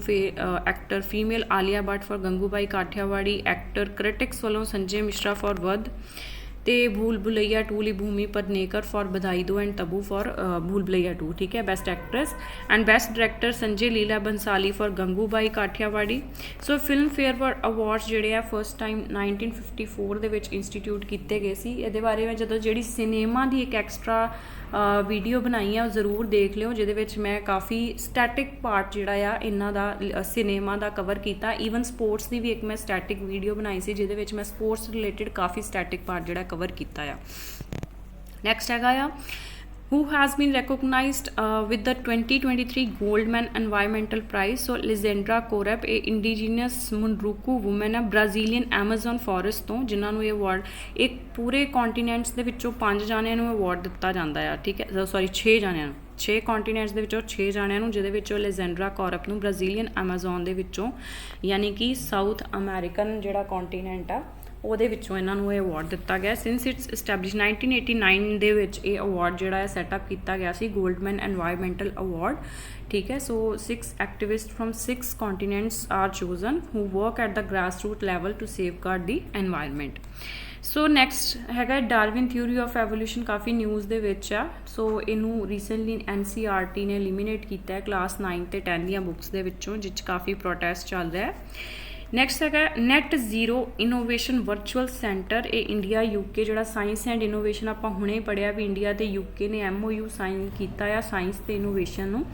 actor female Alia Bhatt for Gangubai Kathiawadi, actor critics ਵੱਲੋਂ ਸੰਜੇ ਮਿਸ਼ਰਾ ਫॉर ਵਧ, ਤੇ ਭੂਲ ਭੁਲਈਆ 2 ਲਈ ਭੂਮੀ ਪਡਨੇਕਰ ਫॉर ਬਧਾਈ ਦੋ ਐਂਡ ਤਬੂ फॉर ਭੂਲ ਭੁਲਈਆ 2, ਠੀਕ ਹੈ, best actress. And best director Sanjay Leela Bhansali for Gangubai Kathiawadi. So Filmfare awards ਜਿਹੜੇ ਆ ਫਸਟ ਟਾਈਮ 1954 ਦੇ ਵਿੱਚ ਇੰਸਟੀਟਿਊਟ ਕੀਤੇ ਗਏ ਸੀ। ਇਹਦੇ ਬਾਰੇ ਮੈਂ ਜਦੋਂ ਜਿਹੜੀ ਸਿਨੇਮਾ ਦੀ ਇੱਕ ਐਕਸਟਰਾ ਵੀਡੀਓ ਬਣਾਈ ਆ ਉਹ ਜ਼ਰੂਰ ਦੇਖ ਲਿਓ, ਜਿਹਦੇ ਵਿੱਚ ਮੈਂ ਕਾਫੀ ਸਟੈਟਿਕ ਪਾਰਟ ਜਿਹੜਾ ਆ ਇਹਨਾਂ ਦਾ ਸਿਨੇਮਾ ਦਾ ਕਵਰ ਕੀਤਾ। ਈਵਨ ਸਪੋਰਟਸ ਦੀ ਵੀ ਇੱਕ ਮੈਂ ਸਟੈਟਿਕ ਵੀਡੀਓ ਬਣਾਈ ਸੀ ਜਿਹਦੇ ਵਿੱਚ ਮੈਂ ਸਪੋਰਟਸ ਰਿਲੇਟਡ ਕਾਫੀ ਸਟੈਟਿਕ ਪਾਰਟ ਜਿਹੜਾ ਕਵਰ ਕੀਤਾ ਆ। ਨੈਕਸਟ ਹੈਗਾ ਆ who has been recognized with the 2023 Goldman Environmental Prize। So Lisandra Korab ਇਹ ਇੰਡੀਜੀਨਸ ਮੁਨਰੂਕੂ ਵੂਮਨ ਹੈ ਬ੍ਰਾਜ਼ੀਲੀਅਨ ਐਮਾਜ਼ਨ ਫੋਰੈਸਟ ਤੋਂ, ਜਿਨ੍ਹਾਂ ਨੂੰ ਇਹ ਅਵਾਰਡ ਇੱਕ ਪੂਰੇ ਕੰਟੀਨੈਂਟਸ ਦੇ ਵਿੱਚੋਂ 5 ਜਾਣਿਆਂ ਨੂੰ ਅਵਾਰਡ ਦਿੱਤਾ ਜਾਂਦਾ ਆ, ਠੀਕ ਹੈ, ਸੌਰੀ 6 ਜਾਣਿਆਂ ਨੂੰ, 6 ਕੰਟੀਨੈਂਟਸ ਦੇ ਵਿੱਚੋਂ 6 ਜਾਣਿਆਂ ਨੂੰ, ਜਿਹਦੇ ਵਿੱਚੋਂ ਲਿਜ਼ੈਂਡਰਾ ਕੋਰਪ ਨੂੰ ਬ੍ਰਾਜ਼ੀਲੀਅਨ ਐਮਾਜ਼ੋਨ ਦੇ ਵਿੱਚੋਂ, ਯਾਨੀ ਕਿ ਸਾਊਥ ਅਮਰੀਕਨ ਜਿਹੜਾ ਕੰਟੀਨੈਂਟ ਆ ਉਹਦੇ ਵਿੱਚੋਂ ਇਹਨਾਂ ਨੂੰ ਇਹ ਅਵਾਰਡ ਦਿੱਤਾ ਗਿਆ। ਸਿੰਸ ਇਟਸ ਐਸਟੈਬਲਿਸ਼ 1989 ਦੇ ਵਿੱਚ ਇਹ ਅਵਾਰਡ ਜਿਹੜਾ ਹੈ ਸੈਟਅਪ ਕੀਤਾ ਗਿਆ ਸੀ, ਗੋਲਡਮੈਨ ਐਨਵਾਇਰਨਮੈਂਟਲ ਅਵਾਰਡ, ਠੀਕ ਹੈ। So 6 activists from 6 continents are chosen who work at the grass root level to safeguard the environment. So next ਹੈਗਾ ਡਾਰਵਿਨ ਥਿਊਰੀ ਆਫ ਐਵੋਲਿਊਸ਼ਨ, ਕਾਫੀ ਨਿਊਜ਼ ਦੇ ਵਿੱਚ ਆ। ਸੋ ਇਹਨੂੰ ਰੀਸੈਂਟਲੀ NCERT ਨੇ ਐਲੀਮੀਨੇਟ ਕੀਤਾ ਹੈ ਕਲਾਸ 9 ਤੇ 10 ਦੀਆਂ ਬੁੱਕਸ ਦੇ ਵਿੱਚੋਂ, ਜਿਸ 'ਚ ਕਾਫੀ ਪ੍ਰੋਟੈਸਟ ਚੱਲ ਰਿਹਾ ਹੈ। ਨੈਕਸਟ ਹੈਗਾ net zero innovation virtual centre, ਇਹ ਇੰਡੀਆ UK ਜਿਹੜਾ ਸਾਇੰਸ ਐਂਡ ਇਨੋਵੇਸ਼ਨ ਆਪਾਂ ਹੁਣੇ ਪੜ੍ਹਿਆ ਵੀ ਇੰਡੀਆ ਤੇ UK ਨੇ MOU ਸਾਈਨ ਕੀਤਾ ਆ ਸਾਇੰਸ ਤੇ ਇਨੋਵੇਸ਼ਨ ਨੂੰ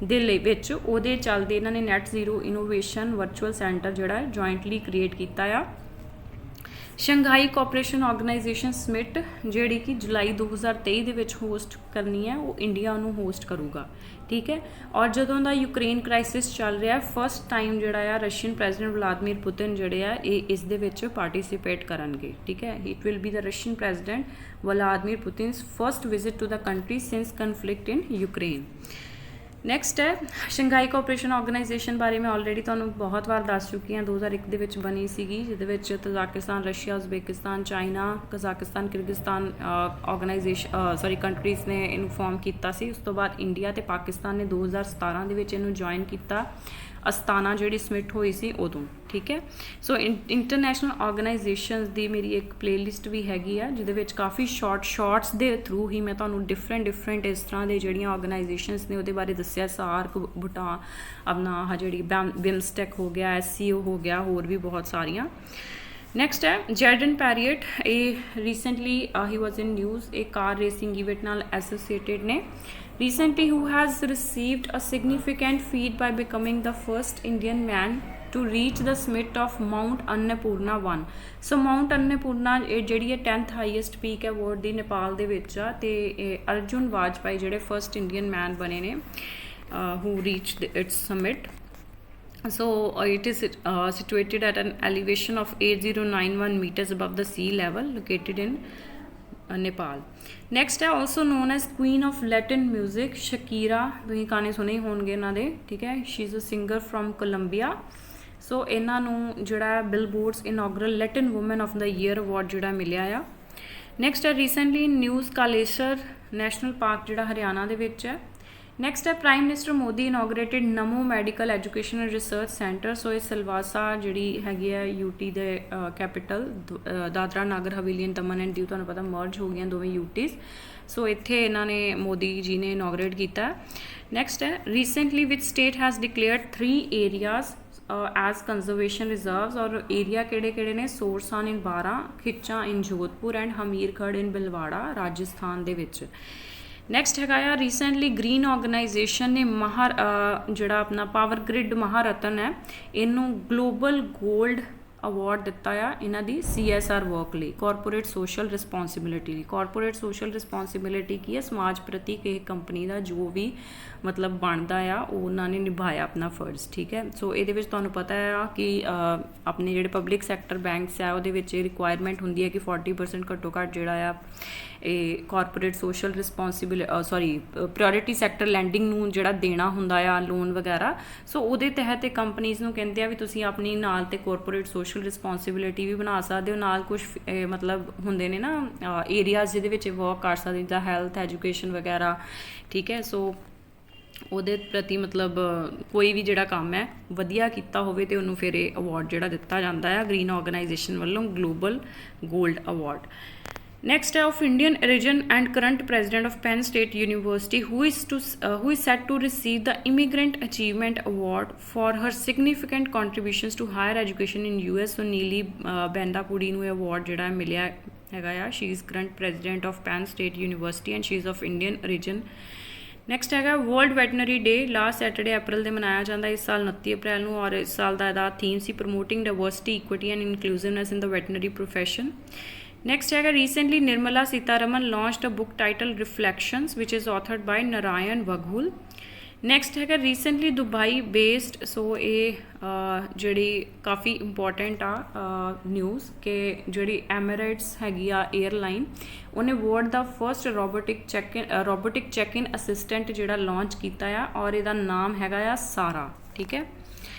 ਦੇ ਲਈ ਵਿੱਚ, ਉਹਦੇ ਚੱਲਦੇ ਇਹਨਾਂ ਨੇ net zero innovation virtual centre ਜਿਹੜਾ ਜੁਆਇੰਟਲੀ ਕ੍ਰੀਏਟ ਕੀਤਾ ਆ। ਸ਼ੰਘਾਈ ਕੋਆਪਰੇਸ਼ਨ ਆਰਗੇਨਾਈਜੇਸ਼ਨ ਸਮਿਟ ਜਿਹੜੀ ਕਿ ਜੁਲਾਈ 2023 ਦੇ ਵਿੱਚ ਹੋਸਟ ਕਰਨੀ ਹੈ, ਉਹ ਇੰਡੀਆ ਨੂੰ ਹੋਸਟ ਕਰੂਗਾ, ਠੀਕ ਹੈ। ਔਰ ਜਦੋਂ ਦਾ ਯੂਕਰੇਨ ਕ੍ਰਾਈਸਿਸ ਚੱਲ ਰਿਹਾ, ਫਸਟ ਟਾਈਮ ਜਿਹੜਾ ਆ ਰਸ਼ੀਅਨ ਪ੍ਰੈਜ਼ੀਡੈਂਟ ਵਲਾਦੀਮੀਰ ਪੁਤਿਨ ਜਿਹੜੇ ਆ ਇਹ ਇਸ ਦੇ ਵਿੱਚ ਪਾਰਟੀਸਿਪੇਟ ਕਰਨਗੇ, ਠੀਕ ਹੈ। It will be the Russian president Vladimir Putin's first visit to the country since conflict in Ukraine. Next ਹੈ ਸ਼ੰਘਾਈ ਕੋਆਪਰੇਸ਼ਨ ਆਰਗੇਨਾਈਜੇਸ਼ਨ ਬਾਰੇ ਮੈਂ ਆਲਰੇਡੀ ਤੁਹਾਨੂੰ ਬਹੁਤ ਵਾਰ ਦੱਸ ਚੁੱਕੀ ਹਾਂ। 2001 ਦੇ ਵਿੱਚ ਬਣੀ ਸੀਗੀ, ਜਿਹਦੇ ਵਿੱਚ Tajikistan, Russia, Uzbekistan, China, Kazakhstan, Kyrgyzstan countries ਨੇ ਇਹਨੂੰ ਫਾਰਮ ਕੀਤਾ ਸੀ। ਉਸ ਤੋਂ ਬਾਅਦ ਇੰਡੀਆ ਤੇ ਪਾਕਿਸਤਾਨ ਨੇ 2017 ਦੇ ਵਿੱਚ ਇਹਨੂੰ ਜੁਆਇਨ ਕੀਤਾ। ਅਸਤਾਨਾ ਜਿਹੜੀ ਸਮਿਟ ਹੋਈ ਸੀ ਉਦੋਂ, ਠੀਕ ਹੈ। ਸੋ ਇੰਟਰਨੈਸ਼ਨਲ ਆਰਗੇਨਾਈਜੇਸ਼ਨਸ ਦੀ ਮੇਰੀ ਇੱਕ ਪਲੇਲਿਸਟ ਵੀ ਹੈਗੀ ਆ, ਜਿਹਦੇ ਵਿੱਚ ਕਾਫੀ ਸ਼ਾਰਟਸ ਦੇ ਥਰੂ ਹੀ ਮੈਂ ਤੁਹਾਨੂੰ ਡਿਫਰੈਂਟ ਇਸ ਤਰ੍ਹਾਂ ਦੇ ਜਿਹੜੀਆਂ ਆਰਗੇਨਾਈਜੇਸ਼ਨਸ ਨੇ ਉਹਦੇ ਬਾਰੇ ਦੱਸਿਆ। ਸਾਰਕ, ਭੂਟਾਨ, ਆਪਣਾ ਆਹ ਜਿਹੜੀ ਬਿਮਸਟੈਕ ਹੋ ਗਿਆ, SCO ਹੋ ਗਿਆ, ਹੋਰ ਵੀ ਬਹੁਤ ਸਾਰੀਆਂ। ਨੈਕਸਟ ਹੈ ਜੈਰਡਨ ਪੈਰੀਅਟ, ਇਹ recently he was in news, ਇਹ ਕਾਰ ਰੇਸਿੰਗ ਇਵੈਂਟ ਨਾਲ ਐਸੋਸੀਏਟਿਡ ਨੇ। Recently, who has received a significant feat by becoming the first Indian man to reach the summit of Mount Annapurna 1. So Mount Annapurna ਇਹ ਜਿਹੜੀ ਹੈ 10th ਹਾਈਐਸਟ ਪੀਕ ਹੈ ਵਰਲਡ ਦੀ ਨੇਪਾਲ ਦੇ ਵਿੱਚ ਆ ਤੇ ਅਰਜੁਨ ਵਾਜਪਾਈ ਜਿਹੜੇ ਫਰਸਟ ਇੰਡੀਅਨ ਮੈਨ ਬਣੇ ਨੇ who reached its summit. So it is situated at an elevation of 8091 meters above the sea level, located in Nepal. Next है also known as Queen of Latin Music, Shakira. ਤੁਸੀਂ ਗਾਣੇ ਸੁਣੇ ਹੀ ਹੋਣਗੇ ਇਹਨਾਂ ਦੇ, ਠੀਕ ਹੈ. She is a singer from Colombia. ਸੋ ਇਹਨਾਂ ਨੂੰ ਜਿਹੜਾ billboards inaugural Latin woman of the year award ਜਿਹੜਾ ਮਿਲਿਆ ਆ. ਨੈਕਸਟ ਹੈ recently news Kalesar national park ਜਿਹੜਾ ਹਰਿਆਣਾ ਦੇ ਵਿੱਚ ਹੈ. ਨੈਕਸਟ ਹੈ prime minister Modi inaugurated NaMo medical education and research centre. So ਇਹ ਸਿਲਵਾਸਾ ਜਿਹੜੀ ਹੈਗੀ ਹੈ ਯੂਟੀ ਦੇ capital Dadra Nagar Haveli and Daman and Diu, ਤੁਹਾਨੂੰ ਪਤਾ ਮਰਜ ਹੋ ਗਈਆਂ ਦੋਵੇਂ ਯੂਟੀਜ਼. ਸੋ ਇੱਥੇ ਇਹਨਾਂ ਨੇ ਮੋਦੀ ਜੀ ਨੇ ਇਨੋਗਰੇਟ ਕੀਤਾ. ਨੈਕਸਟ ਹੈ recently which state has declared 3 areas as conservation reserves. और एरिया ਕਿਹੜੇ ਨੇ ਸੋਰਸਾਨ ਇਨ 12, ਖਿੱਚਾਂ ਇਨ ਜੋਧਪੁਰ ਐਂਡ ਹਮੀਰਗੜ੍ਹ ਇਨ ਬਿਲਵਾੜਾ ਰਾਜਸਥਾਨ ਦੇ ਵਿੱਚ. ਨੈਕਸਟ ਹੈਗਾ ਆ ਰੀਸੈਂਟਲੀ ਗ੍ਰੀਨ ਆਰਗੇਨਾਈਜੇਸ਼ਨ ਨੇ ਜਿਹੜਾ ਆਪਣਾ ਪਾਵਰ ਗ੍ਰਿਡ ਮਹਾਰਤਨ ਹੈ ਇਹਨੂੰ ਗਲੋਬਲ ਗੋਲਡ ਅਵਾਰਡ ਦਿੱਤਾ ਆ ਇਹਨਾਂ ਦੀ CSR ਵਰਕ ਲਈ, ਕਾਰਪੋਰੇਟ ਸੋਸ਼ਲ ਰਿਸਪੌਂਸਿਬਿਲਿਟੀ ਲਈ. ਕਾਰਪੋਰੇਟ ਸੋਸ਼ਲ ਰਿਸਪੌਂਸਿਬਿਲਿਟੀ ਕੀ ਹੈ? ਸਮਾਜ ਪ੍ਰਤੀ ਕਿਸੇ ਕੰਪਨੀ ਦਾ ਜੋ ਵੀ ਮਤਲਬ ਬਣਦਾ ਆ ਉਹ ਉਹਨਾਂ ਨੇ ਨਿਭਾਇਆ ਆਪਣਾ ਫਰਜ਼, ਠੀਕ ਹੈ. ਸੋ ਇਹਦੇ ਵਿੱਚ ਤੁਹਾਨੂੰ ਪਤਾ ਆ ਕਿ ਆਪਣੇ ਜਿਹੜੇ ਪਬਲਿਕ ਸੈਕਟਰ ਬੈਂਕਸ ਆ ਉਹਦੇ ਵਿੱਚ ਇਹ ਰਿਕੁਆਇਰਮੈਂਟ ਹੁੰਦੀ ਹੈ ਕਿ 40% ਘੱਟੋ ਘੱਟ ਜਿਹੜਾ ਆ ਇਹ corporate social priority sector landing ਨੂੰ ਜਿਹੜਾ ਦੇਣਾ ਹੁੰਦਾ ਆ ਲੋਨ ਵਗੈਰਾ. ਸੋ ਉਹਦੇ ਤਹਿਤ ਇਹ ਕੰਪਨੀਜ਼ ਨੂੰ ਕਹਿੰਦੇ ਆ ਵੀ ਤੁਸੀਂ ਆਪਣੀ ਨਾਲ ਤੇ ਕਾਰਪੋਰੇਟ ਸੋਸ਼ਲ ਰਿਸਪੌਂਸਿਬਿਲਿਟੀ ਵੀ ਬਣਾ ਸਕਦੇ ਹੋ, ਨਾਲ ਕੁਛ ਮਤਲਬ ਹੁੰਦੇ ਨੇ ਨਾ ਏਰੀਆਜ਼ ਜਿਹਦੇ ਵਿੱਚ ਵਰਕ ਕਰ ਸਕਦੇ, ਜਿੱਦਾਂ ਹੈਲਥ ਐਜੂਕੇਸ਼ਨ ਵਗੈਰਾ, ਠੀਕ ਹੈ. ਸੋ ਉਹਦੇ ਪ੍ਰਤੀ ਮਤਲਬ ਕੋਈ ਵੀ ਜਿਹੜਾ ਕੰਮ ਹੈ ਵਧੀਆ ਕੀਤਾ ਹੋਵੇ ਤੇ ਉਹਨੂੰ ਫਿਰ ਇਹ ਅਵਾਰਡ ਜਿਹੜਾ ਦਿੱਤਾ ਜਾਂਦਾ ਹੈ ਗ੍ਰੀਨ ਆਰਗੇਨਾਈਜੇਸ਼ਨ ਵੱਲੋਂ, global gold award. Next of Indian origin and current president of Penn State University, who is set to receive the Immigrant Achievement Award for her significant contributions to higher education in US. So Neeli Bendapudi ਨੂੰ award ਜਿਹੜਾ ਮਿਲਿਆ ਹੈਗਾ ਆ. She is current president of Penn State University and she is of Indian origin. Next ਹੈਗਾ ਵਰਲਡ ਵੈਟਨਰੀ ਡੇ. ਲਾਸਟ ਸੈਟਰਡੇ ਅਪ੍ਰੈਲ ਦੇ ਮਨਾਇਆ ਜਾਂਦਾ ਇਸ ਸਾਲ 29 ਅਪ੍ਰੈਲ ਨੂੰ, ਔਰ ਇਸ ਸਾਲ ਦਾ ਇਹਦਾ ਥੀਮ ਸੀ promoting diversity, equity and inclusiveness in the veterinary profession. Next ਹੈਗਾ recently Nirmala Sitharaman launched a book titled Reflections which is authored by Narayan Vaghul. Next ਹੈਗਾ ਰੀਸੈਂਟਲੀ ਦੁਬਈ ਬੇਸਡ, ਸੋ ਇਹ ਜਿਹੜੀ ਕਾਫੀ ਇੰਪੋਰਟੈਂਟ ਆ ਨਿਊਜ਼ ਕਿ ਜਿਹੜੀ ਐਮੀਰੇਟਸ ਹੈਗੀ ਆ ਏਅਰਲਾਈਨ, ਉਹਨੇ world the first robotic check in assistant ਜਿਹੜਾ ਲਾਂਚ ਕੀਤਾ ਆ ਔਰ ਇਹਦਾ ਨਾਮ ਹੈਗਾ ਆ ਸਾਰਾ, ਠੀਕ ਹੈ.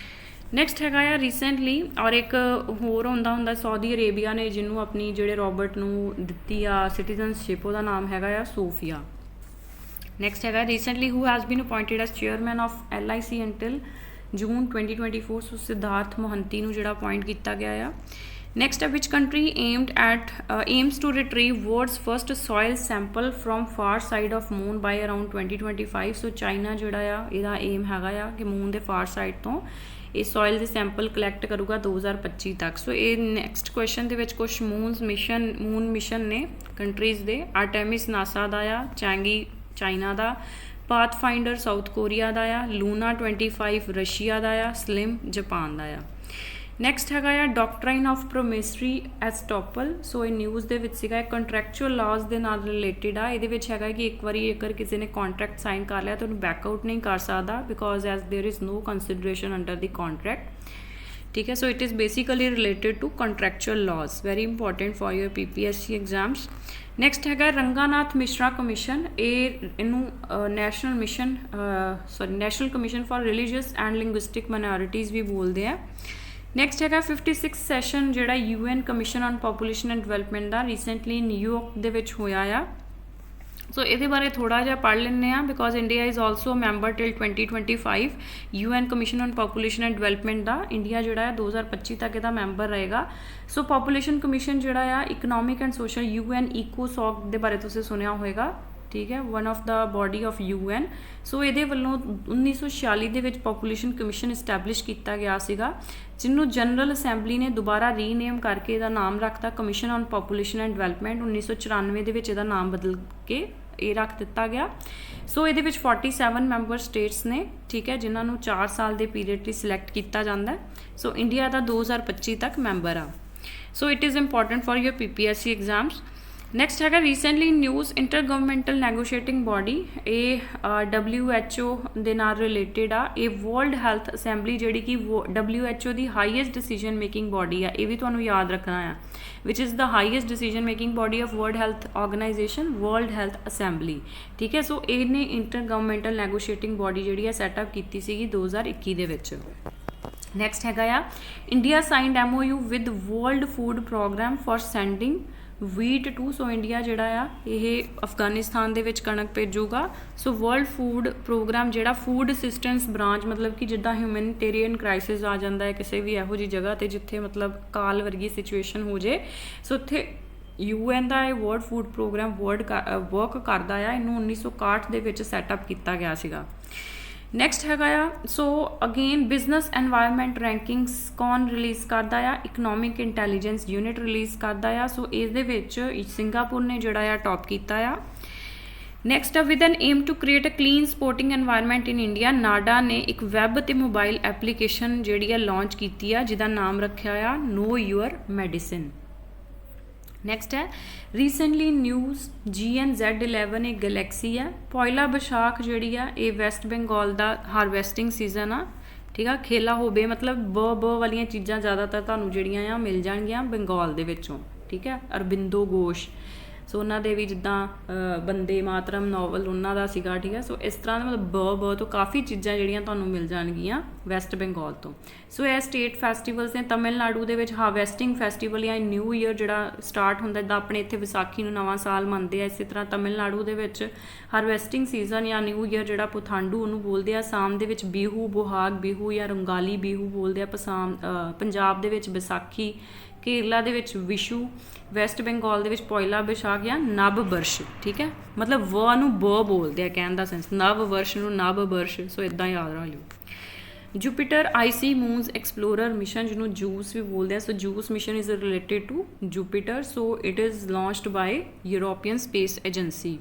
ਨੈਕਸਟ ਹੈਗਾ ਆ ਰੀਸੈਂਟਲੀ ਔਰ ਇੱਕ ਹੋਰ ਹੁੰਦਾ ਸਾਊਦੀ ਅਰੇਬੀਆ ਨੇ ਜਿਹਨੂੰ ਆਪਣੀ ਜਿਹੜੇ ਰੋਬੋਟ ਨੂੰ ਦਿੱਤੀ ਆ ਸਿਟੀਜ਼ਨਸ਼ਿਪ, ਉਹਦਾ ਨਾਮ ਹੈਗਾ ਆ ਸੋਫੀਆ. ਨੈਕਸਟ ਹੈਗਾ recently who has been appointed as chairman of LIC until June 2024. So Siddhartha Mohanty ਨੂੰ ਜਿਹੜਾ ਅਪੁਆਇੰਟ ਕੀਤਾ ਗਿਆ ਆ. ਨੈਕਸਟ ਹੈ which country aims to retrieve world's first soil sample from far side of moon by around 2025. So China ਜਿਹੜਾ ਆ ਇਹਦਾ ਏਮ ਹੈਗਾ ਆ ਕਿ ਮੂਨ ਦੇ ਫਾਰ ਸਾਈਡ ਤੋਂ ਇਹ ਸੋਇਲ ਦੇ ਸੈਂਪਲ ਕਲੈਕਟ ਕਰੂਗਾ 2025 ਤੱਕ. ਸੋ ਇਹ ਨੈਕਸਟ ਕੁਐਸਚਨ ਦੇ ਵਿੱਚ ਕੁਛ ਮੂਨ ਮਿਸ਼ਨ ਨੇ ਕੰਟਰੀਜ਼ ਦੇ. ਆਰਟੈਮਿਸ ਨਾਸਾ ਦਾ ਆ, ਚੈਂਗੀ ਚਾਈਨਾ ਦਾ, ਪਾਥਫਾਈਂਡਰ ਸਾਊਥ ਕੋਰੀਆ ਦਾ ਆ, ਲੂਨਾ 25 ਰਸ਼ੀਆ ਦਾ ਆ, ਸਲਿਮ ਜਾਪਾਨ ਦਾ ਆ. ਨੈਕਸਟ ਹੈਗਾ ਆ ਡਾਕਟਰਾਈਨ ਆਫ ਪ੍ਰੋਮਿਸਰੀ ਐਸਟੋਪਲ. ਸੋ ਇਹ ਨਿਊਜ਼ ਦੇ ਵਿੱਚ ਸੀਗਾ, ਕੰਟਰੈਕਚੁਅਲ ਲਾਜ਼ ਦੇ ਨਾਲ ਰਿਲੇਟਿਡ ਆ. ਇਹਦੇ ਵਿੱਚ ਹੈਗਾ ਕਿ ਇੱਕ ਵਾਰੀ ਅਗਰ ਕਿਸੇ ਨੇ ਕੰਟਰੈਕਟ ਸਾਈਨ ਕਰ ਲਿਆ ਤਾਂ ਉਹਨੂੰ ਬੈਕਆਊਟ ਨਹੀਂ ਕਰ ਸਕਦਾ because as there is no consideration under the contract, ਠੀਕ ਹੈ. So it is basically related to contractual laws, very important for your PPSC exams. Next ਹੈਗਾ ਰੰਗਾਨਾਥ ਮਿਸ਼ਰਾ ਕਮਿਸ਼ਨ. ਇਹਨੂੰ national commission for religious and linguistic minorities ਵੀ ਬੋਲਦੇ ਆ. ਨੈਕਸਟ ਹੈਗਾ 56 ਸੈਸ਼ਨ ਜਿਹੜਾ UN commission on population and development ਦਾ ਰੀਸੈਂਟਲੀ ਨਿਊਯਾਰਕ ਦੇ ਵਿੱਚ ਹੋਇਆ ਆ. ਸੋ ਇਹਦੇ ਬਾਰੇ ਥੋੜ੍ਹਾ ਜਿਹਾ ਪੜ੍ਹ ਲੈਂਦੇ ਹਾਂ because India is also member till 2025 UN commission on population and development the. India ਜਿਹੜਾ ਹੈ 2025 ਤੱਕ ਇਹਦਾ ਮੈਂਬਰ ਰਹੇਗਾ. ਸੋ ਪਾਪੂਲੇਸ਼ਨ ਕਮਿਸ਼ਨ ਜਿਹੜਾ ਆ economic and social UN ECOSOC ਦੇ ਬਾਰੇ ਤੁਸੀਂ ਸੁਣਿਆ ਹੋਏਗਾ, ਠੀਕ ਹੈ, one of the body of UN. ਸੋ ਇਹਦੇ ਵੱਲੋਂ 1946 ਦੇ ਵਿੱਚ ਪਾਪੂਲੇਸ਼ਨ ਕਮਿਸ਼ਨ ਇਸਟੈਬਲਿਸ਼ ਕੀਤਾ ਗਿਆ ਸੀਗਾ, ਜਿਹਨੂੰ ਜਨਰਲ ਅਸੈਂਬਲੀ ਨੇ ਦੁਬਾਰਾ ਰੀਨੇਮ ਕਰਕੇ ਇਹਦਾ ਨਾਮ ਰੱਖਤਾ commission on population and development. 1994 ਦੇ ਵਿੱਚ ਇਹਦਾ ਨਾਮ ਬਦਲ ਕੇ ਇਹ ਰੱਖ ਦਿੱਤਾ ਗਿਆ। ਸੋ ਇਹਦੇ ਵਿੱਚ 47 ਮੈਂਬਰ ਸਟੇਟਸ ਨੇ, ਠੀਕ ਹੈ, ਜਿਨ੍ਹਾਂ ਨੂੰ 4 ਸਾਲ ਦੇ ਪੀਰੀਅਡ ਲਈ ਸਿਲੈਕਟ ਕੀਤਾ ਜਾਂਦਾ ਹੈ। ਸੋ ਇੰਡੀਆ ਦਾ 2025 ਤੱਕ ਮੈਂਬਰ ਆ। ਸੋ it is important for your PPSC exams. Next ਹੈਗਾ ਰੀਸੈਂਟਲੀ ਨਿਊਜ਼ ਇੰਟਰ ਗਵਰਨਮੈਂਟਲ ਨੈਗੋਸ਼ੀਏਟਿੰਗ ਬੋਡੀ, ਇਹ WHO ਦੇ ਨਾਲ ਰਿਲੇਟਡ ਆ। ਇਹ ਵਰਲਡ ਹੈਲਥ ਅਸੈਂਬਲੀ ਜਿਹੜੀ ਕਿ WHO ਦੀ ਹਾਈਐਸਟ ਡਿਸੀਜਨ ਮੇਕਿੰਗ ਬੋਡੀ ਆ, ਇਹ ਵੀ ਤੁਹਾਨੂੰ ਯਾਦ ਰੱਖਣਾ ਆ, which is the highest decision making body of world health organisation, world health assembly, ਠੀਕ ਹੈ। ਸੋ ਇਹਨੇ ਇੰਟਰ ਗਵਰਨਮੈਂਟਲ ਨੈਗੋਸ਼ੀਏਟਿੰਗ ਬੋਡੀ ਜਿਹੜੀ ਆ ਸੈਟਅਪ ਕੀਤੀ ਸੀਗੀ 2021 ਦੇ ਵਿੱਚ। ਨੈਕਸਟ ਹੈਗਾ ਆ India signed MOU with world food programme for sending wheat to. So India ਜਿਹੜਾ ਆ ਇਹ ਅਫਗਾਨਿਸਤਾਨ ਦੇ ਵਿੱਚ ਕਣਕ ਭੇਜੂਗਾ। ਸੋ ਵਰਲਡ ਫੂਡ ਪ੍ਰੋਗਰਾਮ ਜਿਹੜਾ ਫੂਡ ਅਸਿਸਟੈਂਸ ਬ੍ਰਾਂਚ, ਮਤਲਬ ਕਿ ਜਿੱਦਾਂ ਹਿਊਮੈਨਿਟੇਰੀਅਨ ਕ੍ਰਾਈਸਿਸ ਆ ਜਾਂਦਾ ਹੈ ਕਿਸੇ ਵੀ ਇਹੋ ਜਿਹੀ ਜਗ੍ਹਾ 'ਤੇ ਜਿੱਥੇ ਮਤਲਬ ਕਾਲ ਵਰਗੀ ਸਿਚੁਏਸ਼ਨ ਹੋ ਜੇ, ਸੋ ਉੱਥੇ UN ਦਾ ਇਹ ਵਰਲਡ ਫੂਡ ਪ੍ਰੋਗਰਾਮ ਵਰਕ ਕਰਦਾ ਆ। ਇਹਨੂੰ 1961 ਦੇ ਵਿੱਚ ਸੈਟਅਪ ਕੀਤਾ ਗਿਆ ਸੀਗਾ। ਨੈਕਸਟ ਹੈਗਾ ਆ ਸੋ ਅਗੇਨ ਬਿਜ਼ਨਸ ਐਨਵਾਇਰਨਮੈਂਟ ਰੈਂਕਿੰਗਸ ਕੌਣ ਰਿਲੀਜ਼ ਕਰਦਾ ਆ? ਇਕਨੋਮਿਕ ਇੰਟੈਲੀਜੈਂਸ ਯੂਨਿਟ ਰਿਲੀਜ਼ ਕਰਦਾ ਆ। ਸੋ ਇਸ ਦੇ ਵਿੱਚ ਸਿੰਗਾਪੁਰ ਨੇ ਜਿਹੜਾ ਆ ਟੌਪ ਕੀਤਾ ਆ। ਨੈਕਸਟ ਆ with an aim to create a clean sporting environment in India, NADA ਨੇ ਇੱਕ ਵੈਬ ਅਤੇ ਮੋਬਾਈਲ ਐਪਲੀਕੇਸ਼ਨ ਜਿਹੜੀ ਆ ਲਾਂਚ ਕੀਤੀ ਆ, ਜਿਹਦਾ ਨਾਮ ਰੱਖਿਆ ਆ ਨੋ ਯੂਅਰ ਮੈਡੀਸਿਨ। ਨੈਕਸਟ ਹੈ ਰੀਸੈਂਟਲੀ ਨਿਊਜ਼ GNZ11 ਇਹ ਗਲੈਕਸੀ ਹੈ। ਪੋਇਲਾ ਵਿਸ਼ਾਖ ਜਿਹੜੀ ਆ ਇਹ ਵੈਸਟ ਬੰਗਾਲ ਦਾ ਹਾਰਵੈਸਟਿੰਗ ਸੀਜ਼ਨ ਆ, ਠੀਕ ਆ। ਖੇਲਾ ਹੋਵੇ ਮਤਲਬ ਬ ਵਾਲੀਆਂ ਚੀਜ਼ਾਂ ਜ਼ਿਆਦਾਤਰ ਤੁਹਾਨੂੰ ਜਿਹੜੀਆਂ ਆ ਮਿਲ ਜਾਣਗੀਆਂ ਬੰਗਾਲ ਦੇ ਵਿੱਚੋਂ, ਠੀਕ ਹੈ। ਅਰਬਿੰਦੋ ਘੋਸ਼, ਸੋ ਉਹਨਾਂ ਦੇ ਵੀ ਜਿੱਦਾਂ ਬੰਦੇ ਮਾਤਰਮ ਨਾਵਲ ਉਹਨਾਂ ਦਾ ਸੀਗਾ, ਠੀਕ ਹੈ। ਸੋ ਇਸ ਤਰ੍ਹਾਂ ਦਾ ਮਤਲਬ ਬ ਤੋਂ ਕਾਫੀ ਚੀਜ਼ਾਂ ਜਿਹੜੀਆਂ ਤੁਹਾਨੂੰ ਮਿਲ ਜਾਣਗੀਆਂ ਵੈਸਟ ਬੰਗਾਲ ਤੋਂ। ਸੋ ਇਹ ਸਟੇਟ ਫੈਸਟੀਵਲਸ ਨੇ। ਤਮਿਲਨਾਡੂ ਦੇ ਵਿੱਚ ਹਾਰਵੈਸਟਿੰਗ ਫੈਸਟੀਵਲ ਜਾਂ ਨਿਊ ਈਅਰ ਜਿਹੜਾ ਸਟਾਰਟ ਹੁੰਦਾ, ਜਿੱਦਾਂ ਆਪਣੇ ਇੱਥੇ ਵਿਸਾਖੀ ਨੂੰ ਨਵਾਂ ਸਾਲ ਮੰਨਦੇ ਆ, ਇਸੇ ਤਰ੍ਹਾਂ ਤਮਿਲਨਾਡੂ ਦੇ ਵਿੱਚ ਹਾਰਵੈਸਟਿੰਗ ਸੀਜ਼ਨ ਜਾਂ ਨਿਊ ਈਅਰ ਜਿਹੜਾ ਪੁਥਾਂਡੂ ਉਹਨੂੰ ਬੋਲਦੇ ਆ। ਅਸਾਮ ਦੇ ਵਿੱਚ ਬਿਹੂ, ਬੁਹਾਗ ਬਿਹੂ ਜਾਂ ਰੰਗਾਲੀ ਬਿਹੂ ਬੋਲਦੇ ਆ। ਪੰਜਾਬ ਦੇ ਵਿੱਚ ਵਿਸਾਖੀ, ਕੇਰਲਾ ਦੇ ਵਿੱਚ ਵਿਸ਼ੂ, ਵੈਸਟ ਬੰਗਾਲ ਦੇ ਵਿੱਚ ਪੋਇਲਾ ਵਿਸ਼ਾਖ ਜਾਂ ਨਵ ਵਰਸ਼, ਠੀਕ ਹੈ। ਮਤਲਬ ਵ ਨੂੰ ਬ ਬੋਲਦੇ ਆ ਕਹਿਣ ਦਾ ਸੈਂਸ, ਨਵ ਵਰਸ਼ ਨੂੰ ਨਵ ਵਰਸ਼। ਸੋ ਇੱਦਾਂ ਯਾਦ ਰੱਖ ਲਿਓ। Jupiter icy moons explorer mission, ਜਿਹਨੂੰ ਜੂਸ ਵੀ ਬੋਲਦੇ ਆ। So juice mission is related to Jupiter. So it is launched by European space agency.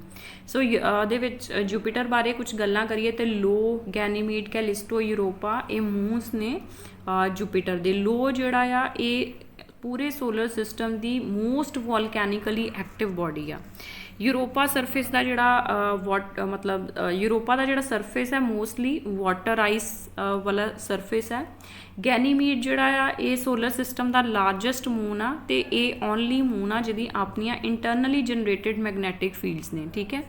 So ਉਹਦੇ ਵਿੱਚ ਜੁਪੀਟਰ ਬਾਰੇ ਕੁਝ ਗੱਲਾਂ ਕਰੀਏ ਤੇ ਲੋ, ਗੈਨੀਮੀਡ, ਕੈਲਿਸਟੋ, ਯੂਰੋਪਾ ਇਹ ਮੂਨਸ ਨੇ ਜੁਪੀਟਰ ਦੇ। ਲੋ ਜਿਹੜਾ ਆ ਇਹ ਪੂਰੇ ਸੋਲਰ ਸਿਸਟਮ ਦੀ ਮੋਸਟ ਵੋਲਕੈਨਿਕਲੀ ਐਕਟਿਵ ਬੋਡੀ ਆ। ਯੂਰੋਪਾ ਸਰਫੇਸ ਦਾ ਜਿਹੜਾ ਯੂਰੋਪਾ ਦਾ ਜਿਹੜਾ ਸਰਫੇਸ ਹੈ ਮੋਸਟਲੀ ਵਾਟਰ ਆਈਸ ਵਾਲਾ ਸਰਫੇਸ ਹੈ। ਗੈਨੀਮੀਡ ਜਿਹੜਾ ਆ ਇਹ ਸੋਲਰ ਸਿਸਟਮ ਦਾ ਲਾਰਜੈਸਟ ਮੂਨ ਆ ਤੇ ਇਹ ਓਨਲੀ ਮੂਨ ਆ ਜਿਹਦੀ ਆਪਣੀਆਂ ਇੰਟਰਨਲੀ ਜਨਰੇਟਿਡ ਮੈਗਨੈਟਿਕ ਫੀਲਡਸ ਨੇ, ਠੀਕ ਹੈ।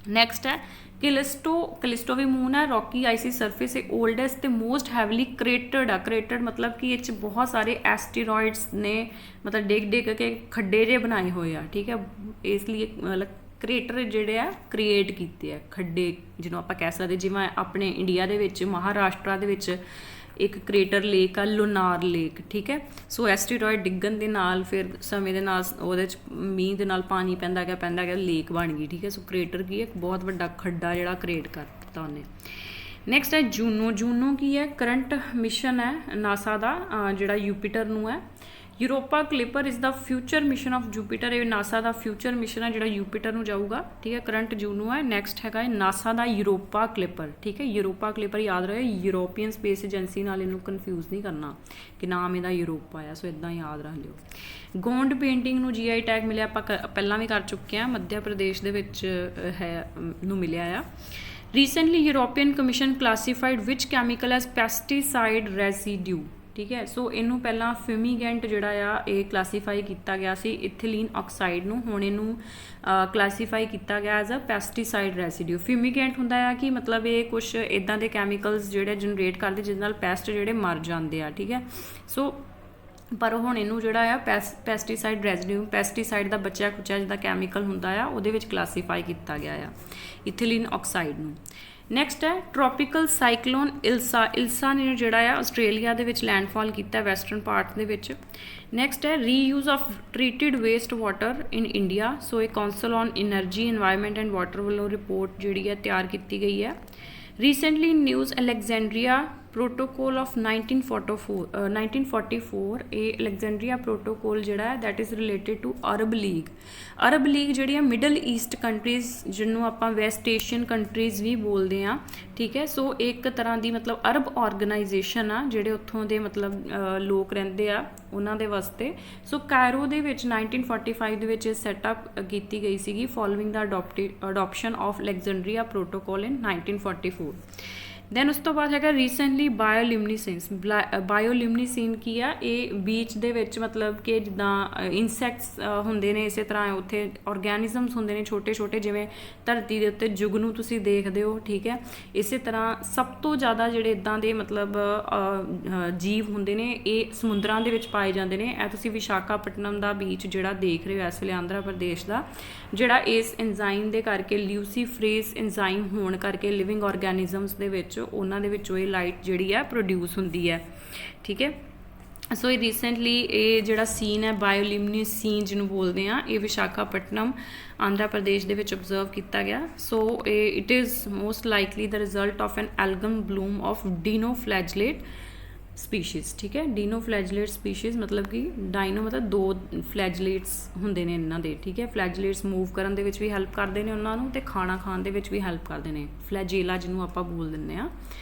ਨੈਕਸਟ ਹੈ ਕੈਲਿਸਟੋ ਵੀ ਮੂਨ ਹੈ। ਰੌਕੀ ਆਈਸੀ ਸਰਫੇਸ ਇਹ ਓਲਡੈਸਟ ਤੇ ਮੋਸਟ ਹੈਵਲੀ ਕ੍ਰੇਟਰਡ ਆ। ਕ੍ਰੇਟਰਡ ਮਤਲਬ ਕਿ ਇਹ 'ਚ ਬਹੁਤ ਸਾਰੇ ਐਸਟੀਰੋਇਡਸ ਨੇ, ਮਤਲਬ ਡਿੱਗ ਕੇ ਖੱਡੇ ਜਿਹੇ ਬਣਾਏ ਹੋਏ ਆ, ਠੀਕ ਹੈ। ਇਸ ਲਈ ਮਤਲਬ ਕ੍ਰੇਟਰ ਜਿਹੜੇ ਆ ਕ੍ਰੀਏਟ ਕੀਤੇ ਆ, ਖੱਡੇ ਜਿਹਨੂੰ ਆਪਾਂ ਕਹਿ ਸਕਦੇ। ਜਿਵੇਂ ਆਪਣੇ ਇੰਡੀਆ ਦੇ ਵਿੱਚ ਮਹਾਰਾਸ਼ਟਰਾ ਦੇ ਵਿੱਚ ਇੱਕ ਕ੍ਰੇਟਰ ਲੇਕ ਆ, ਲੁਨਾਰ ਲੇਕ, ਠੀਕ ਹੈ। ਸੋ ਐਸਟੀਰੋਇਡ ਡਿੱਗਣ ਦੇ ਨਾਲ ਫਿਰ ਸਮੇਂ ਦੇ ਨਾਲ ਉਹਦੇ 'ਚ ਮੀਂਹ ਦੇ ਨਾਲ ਪਾਣੀ ਪੈਂਦਾ ਗਿਆ ਲੇਕ ਬਣ ਗਈ, ਠੀਕ ਹੈ। ਸੋ ਕ੍ਰੇਟਰ ਕੀ ਹੈ? ਇੱਕ ਬਹੁਤ ਵੱਡਾ ਖੱਡਾ ਜਿਹੜਾ ਕ੍ਰੀਏਟ ਕਰ ਦਿੱਤਾ ਉਹਨੇ। ਨੈਕਸਟ ਹੈ ਜੂਨੋ ਕੀ ਹੈ? ਕਰੰਟ ਮਿਸ਼ਨ ਹੈ ਨਾਸਾ ਦਾ ਜਿਹੜਾ ਯੂਪੀਟਰ ਨੂੰ ਹੈ। Europa Clipper is the future mission of Jupiter. ਇਹ ਨਾਸਾ ਦਾ ਫਿਊਚਰ ਮਿਸ਼ਨ ਹੈ ਜਿਹੜਾ ਯੂਪੀਟਰ ਨੂੰ ਜਾਊਗਾ, ਠੀਕ ਹੈ। ਕਰੰਟ ਜੂਨੋ ਹੈ। ਨੈਕਸਟ ਹੈਗਾ ਨਾਸਾ ਦਾ ਯੂਰੋਪਾ ਕਲਿਪਰ, ਠੀਕ ਹੈ। ਯੂਰੋਪਾ ਕਲਿਪਰ ਯਾਦ ਰਹੇ, ਯੂਰੋਪੀਅਨ ਸਪੇਸ ਏਜੰਸੀ ਨਾਲ ਇਹਨੂੰ ਕਨਫਿਊਜ਼ ਨਹੀਂ ਕਰਨਾ ਕਿ ਨਾਮ ਇਹਦਾ ਯੂਰੋਪਾ ਆ। ਸੋ ਇੱਦਾਂ ਯਾਦ ਰੱਖ ਲਿਓ। ਗੋਂਡ ਪੇਂਟਿੰਗ ਨੂੰ GI ਟੈਗ ਮਿਲਿਆ, ਆਪਾਂ ਪਹਿਲਾਂ ਵੀ ਕਰ ਚੁੱਕੇ ਹਾਂ, ਮੱਧ ਪ੍ਰਦੇਸ਼ ਦੇ ਵਿੱਚ ਨੂੰ ਮਿਲਿਆ ਆ। ਰੀਸੈਂਟਲੀ ਯੂਰੋਪੀਅਨ ਕਮਿਸ਼ਨ ਕਲਾਸੀਫਾਈਡ ਵਿਚ ਕੈਮੀਕਲ ਐਜ਼ ਪੈਸਟੀਸਾਈਡ ਰੈਸੀਡਿਊ, ਠੀਕ ਹੈ। ਸੋ ਇਹਨੂੰ ਪਹਿਲਾਂ ਫਿਊਮੀਗੈਂਟ ਜਿਹੜਾ ਆ ਇਹ ਕਲਾਸੀਫਾਈ ਕੀਤਾ ਗਿਆ ਸੀ ਇਥਿਲੀਨ ਆਕਸਾਈਡ ਨੂੰ, ਹੁਣ ਇਹਨੂੰ ਕਲਾਸੀਫਾਈ ਕੀਤਾ ਗਿਆ ਐਜ਼ ਅ ਪੈਸਟੀਸਾਈਡ ਰੈਸੀਡਿਊ। ਫਿਊਮੀਗੈਂਟ ਹੁੰਦਾ ਆ ਕਿ ਮਤਲਬ ਇਹ ਕੁਛ ਇੱਦਾਂ ਦੇ ਕੈਮੀਕਲਸ ਜਿਹੜੇ ਜਨਰੇਟ ਕਰਦੇ ਜਿਹਦੇ ਨਾਲ ਪੈਸਟ ਜਿਹੜੇ ਮਰ ਜਾਂਦੇ ਆ, ਠੀਕ ਹੈ। ਸੋ ਪਰ ਹੁਣ ਇਹਨੂੰ ਜਿਹੜਾ ਆ ਪੈਸਟੀਸਾਈਡ ਰੈਸੀਡਿਊ, ਪੈਸਟੀਸਾਈਡ ਦਾ ਬਚਿਆ ਖੁਚਿਆ ਜਿਹਦਾ ਕੈਮੀਕਲ ਹੁੰਦਾ ਆ ਉਹਦੇ ਵਿੱਚ ਕਲਾਸੀਫਾਈ ਕੀਤਾ ਗਿਆ ਆ ਇਥਿਲੀਨ ਆਕਸਾਈਡ ਨੂੰ। ਨੈਕਸਟ ਹੈ ਟ੍ਰੋਪੀਕਲ ਸਾਈਕਲੋਨ ਇਲਸਾ ਨੇ ਜਿਹੜਾ ਆ ਆਸਟ੍ਰੇਲੀਆ ਦੇ ਵਿੱਚ ਲੈਂਡਫਾਲ ਕੀਤਾ ਵੈਸਟਰਨ ਪਾਰਟ ਦੇ ਵਿੱਚ। ਨੈਕਸਟ ਹੈ reuse of treated waste water in India. So ਇਹ council on energy environment and water ਵੱਲੋਂ ਰਿਪੋਰਟ ਜਿਹੜੀ ਹੈ ਤਿਆਰ ਕੀਤੀ ਗਈ ਹੈ। Recently news Alexandria protocol of 1944 ਇਹ ਅਲੈਗਜ਼ੈਂਡਰੀਆ ਪ੍ਰੋਟੋਕੋਲ ਜਿਹੜਾ ਹੈ that is related to Arab League ਜਿਹੜੀ ਆ ਮਿਡਲ ਈਸਟ ਕੰਟਰੀਜ਼ ਜਿਹਨੂੰ ਆਪਾਂ ਵੈਸਟ ਏਸ਼ੀਅਨ ਕੰਟਰੀਜ਼ ਵੀ ਬੋਲਦੇ ਹਾਂ, ਠੀਕ ਹੈ। ਸੋ ਇੱਕ ਤਰ੍ਹਾਂ ਦੀ ਮਤਲਬ ਅਰਬ ਆਰਗੇਨਾਈਜੇਸ਼ਨ ਆ ਜਿਹੜੇ ਉੱਥੋਂ ਦੇ ਮਤਲਬ ਲੋਕ ਰਹਿੰਦੇ ਆ ਉਹਨਾਂ ਦੇ ਵਾਸਤੇ। ਸੋ ਕਾਇਰੋ ਦੇ ਵਿੱਚ 1945 ਦੇ ਵਿੱਚ ਸੈਟਅਪ ਕੀਤੀ ਗਈ ਸੀਗੀ following the adoption of Alexandria protocol in 1944। Then ਉਸ ਤੋਂ ਬਾਅਦ ਹੈਗਾ ਰੀਸੈਂਟਲੀ ਬਾਇਓਲਿਮਨੀਸਿਨ ਕੀ ਆ, ਇਹ ਬੀਚ ਦੇ ਵਿੱਚ ਮਤਲਬ ਕਿ ਜਿੱਦਾਂ ਇਨਸੈਕਟਸ ਹੁੰਦੇ ਨੇ ਇਸੇ ਤਰ੍ਹਾਂ ਉੱਥੇ ਔਰਗੈਨਿਜ਼ਮਸ ਹੁੰਦੇ ਨੇ ਛੋਟੇ ਛੋਟੇ, ਜਿਵੇਂ ਧਰਤੀ ਦੇ ਉੱਤੇ ਜੁਗਨੂ ਤੁਸੀਂ ਦੇਖਦੇ ਹੋ, ਠੀਕ ਹੈ। ਇਸੇ ਤਰ੍ਹਾਂ ਸਭ ਤੋਂ ਜ਼ਿਆਦਾ ਜਿਹੜੇ ਇੱਦਾਂ ਦੇ ਮਤਲਬ ਜੀਵ ਹੁੰਦੇ ਨੇ ਇਹ ਸਮੁੰਦਰਾਂ ਦੇ ਵਿੱਚ ਪਾਏ ਜਾਂਦੇ ਨੇ। ਇਹ ਤੁਸੀਂ ਵਿਸ਼ਾਖਾਪਟਨਮ ਦਾ ਬੀਚ ਜਿਹੜਾ ਦੇਖ ਰਹੇ ਹੋ ਇਸ ਵੇਲੇ ਆਂਧਰਾ ਪ੍ਰਦੇਸ਼ ਦਾ, ਜਿਹੜਾ ਇਸ ਐਂਜ਼ਾਈਮ ਦੇ ਕਰਕੇ ਲਿਊਸੀਫਰੇਜ਼ ਐਂਜ਼ਾਈਮ ਹੋਣ ਕਰਕੇ ਲਿਵਿੰਗ ਔਰਗੈਨਿਜ਼ਮਸ ਦੇ ਵਿੱਚ ਉਹਨਾਂ ਦੇ ਵਿੱਚੋਂ ਇਹ ਲਾਈਟ ਜਿਹੜੀ ਹੈ ਪ੍ਰੋਡਿਊਸ ਹੁੰਦੀ ਹੈ, ਠੀਕ ਹੈ। ਸੋ ਇਹ ਰੀਸੈਂਟਲੀ ਇਹ ਜਿਹੜਾ ਸੀਨ ਹੈ ਬਾਇਓਲਿਮਨੀਸਿਨ ਜਿਹਨੂੰ ਬੋਲਦੇ ਆ, ਇਹ ਵਿਸ਼ਾਖਾਪਟਨਮ ਆਂਧਰਾ ਪ੍ਰਦੇਸ਼ ਦੇ ਵਿੱਚ ਓਬਜ਼ਰਵ ਕੀਤਾ ਗਿਆ। So it is most likely the result of an algal bloom of dinoflagellate species, ਠੀਕ ਹੈ। ਡਿਨੋਫਲੈਜਲੇਟ ਸਪੀਸ਼ੀਜ਼ ਮਤਲਬ ਕਿ ਡਾਇਨੋ ਮਤਲਬ 2 ਫਲੈਜਲੇਟਸ ਹੁੰਦੇ ਨੇ ਇਹਨਾਂ ਦੇ, ਠੀਕ ਹੈ। ਫਲੈਜਲੇਟਸ ਮੂਵ ਕਰਨ ਦੇ ਵਿੱਚ ਵੀ ਹੈਲਪ ਕਰਦੇ ਨੇ ਉਹਨਾਂ ਨੂੰ, ਤੇ ਖਾਣਾ ਖਾਣ ਦੇ ਵਿੱਚ ਵੀ ਹੈਲਪ ਕਰਦੇ ਨੇ, ਫਲੈਜੇਲਾ ਜਿਹਨੂੰ ਆਪਾਂ ਬੋਲ ਦਿੰਦੇ ਹਾਂ,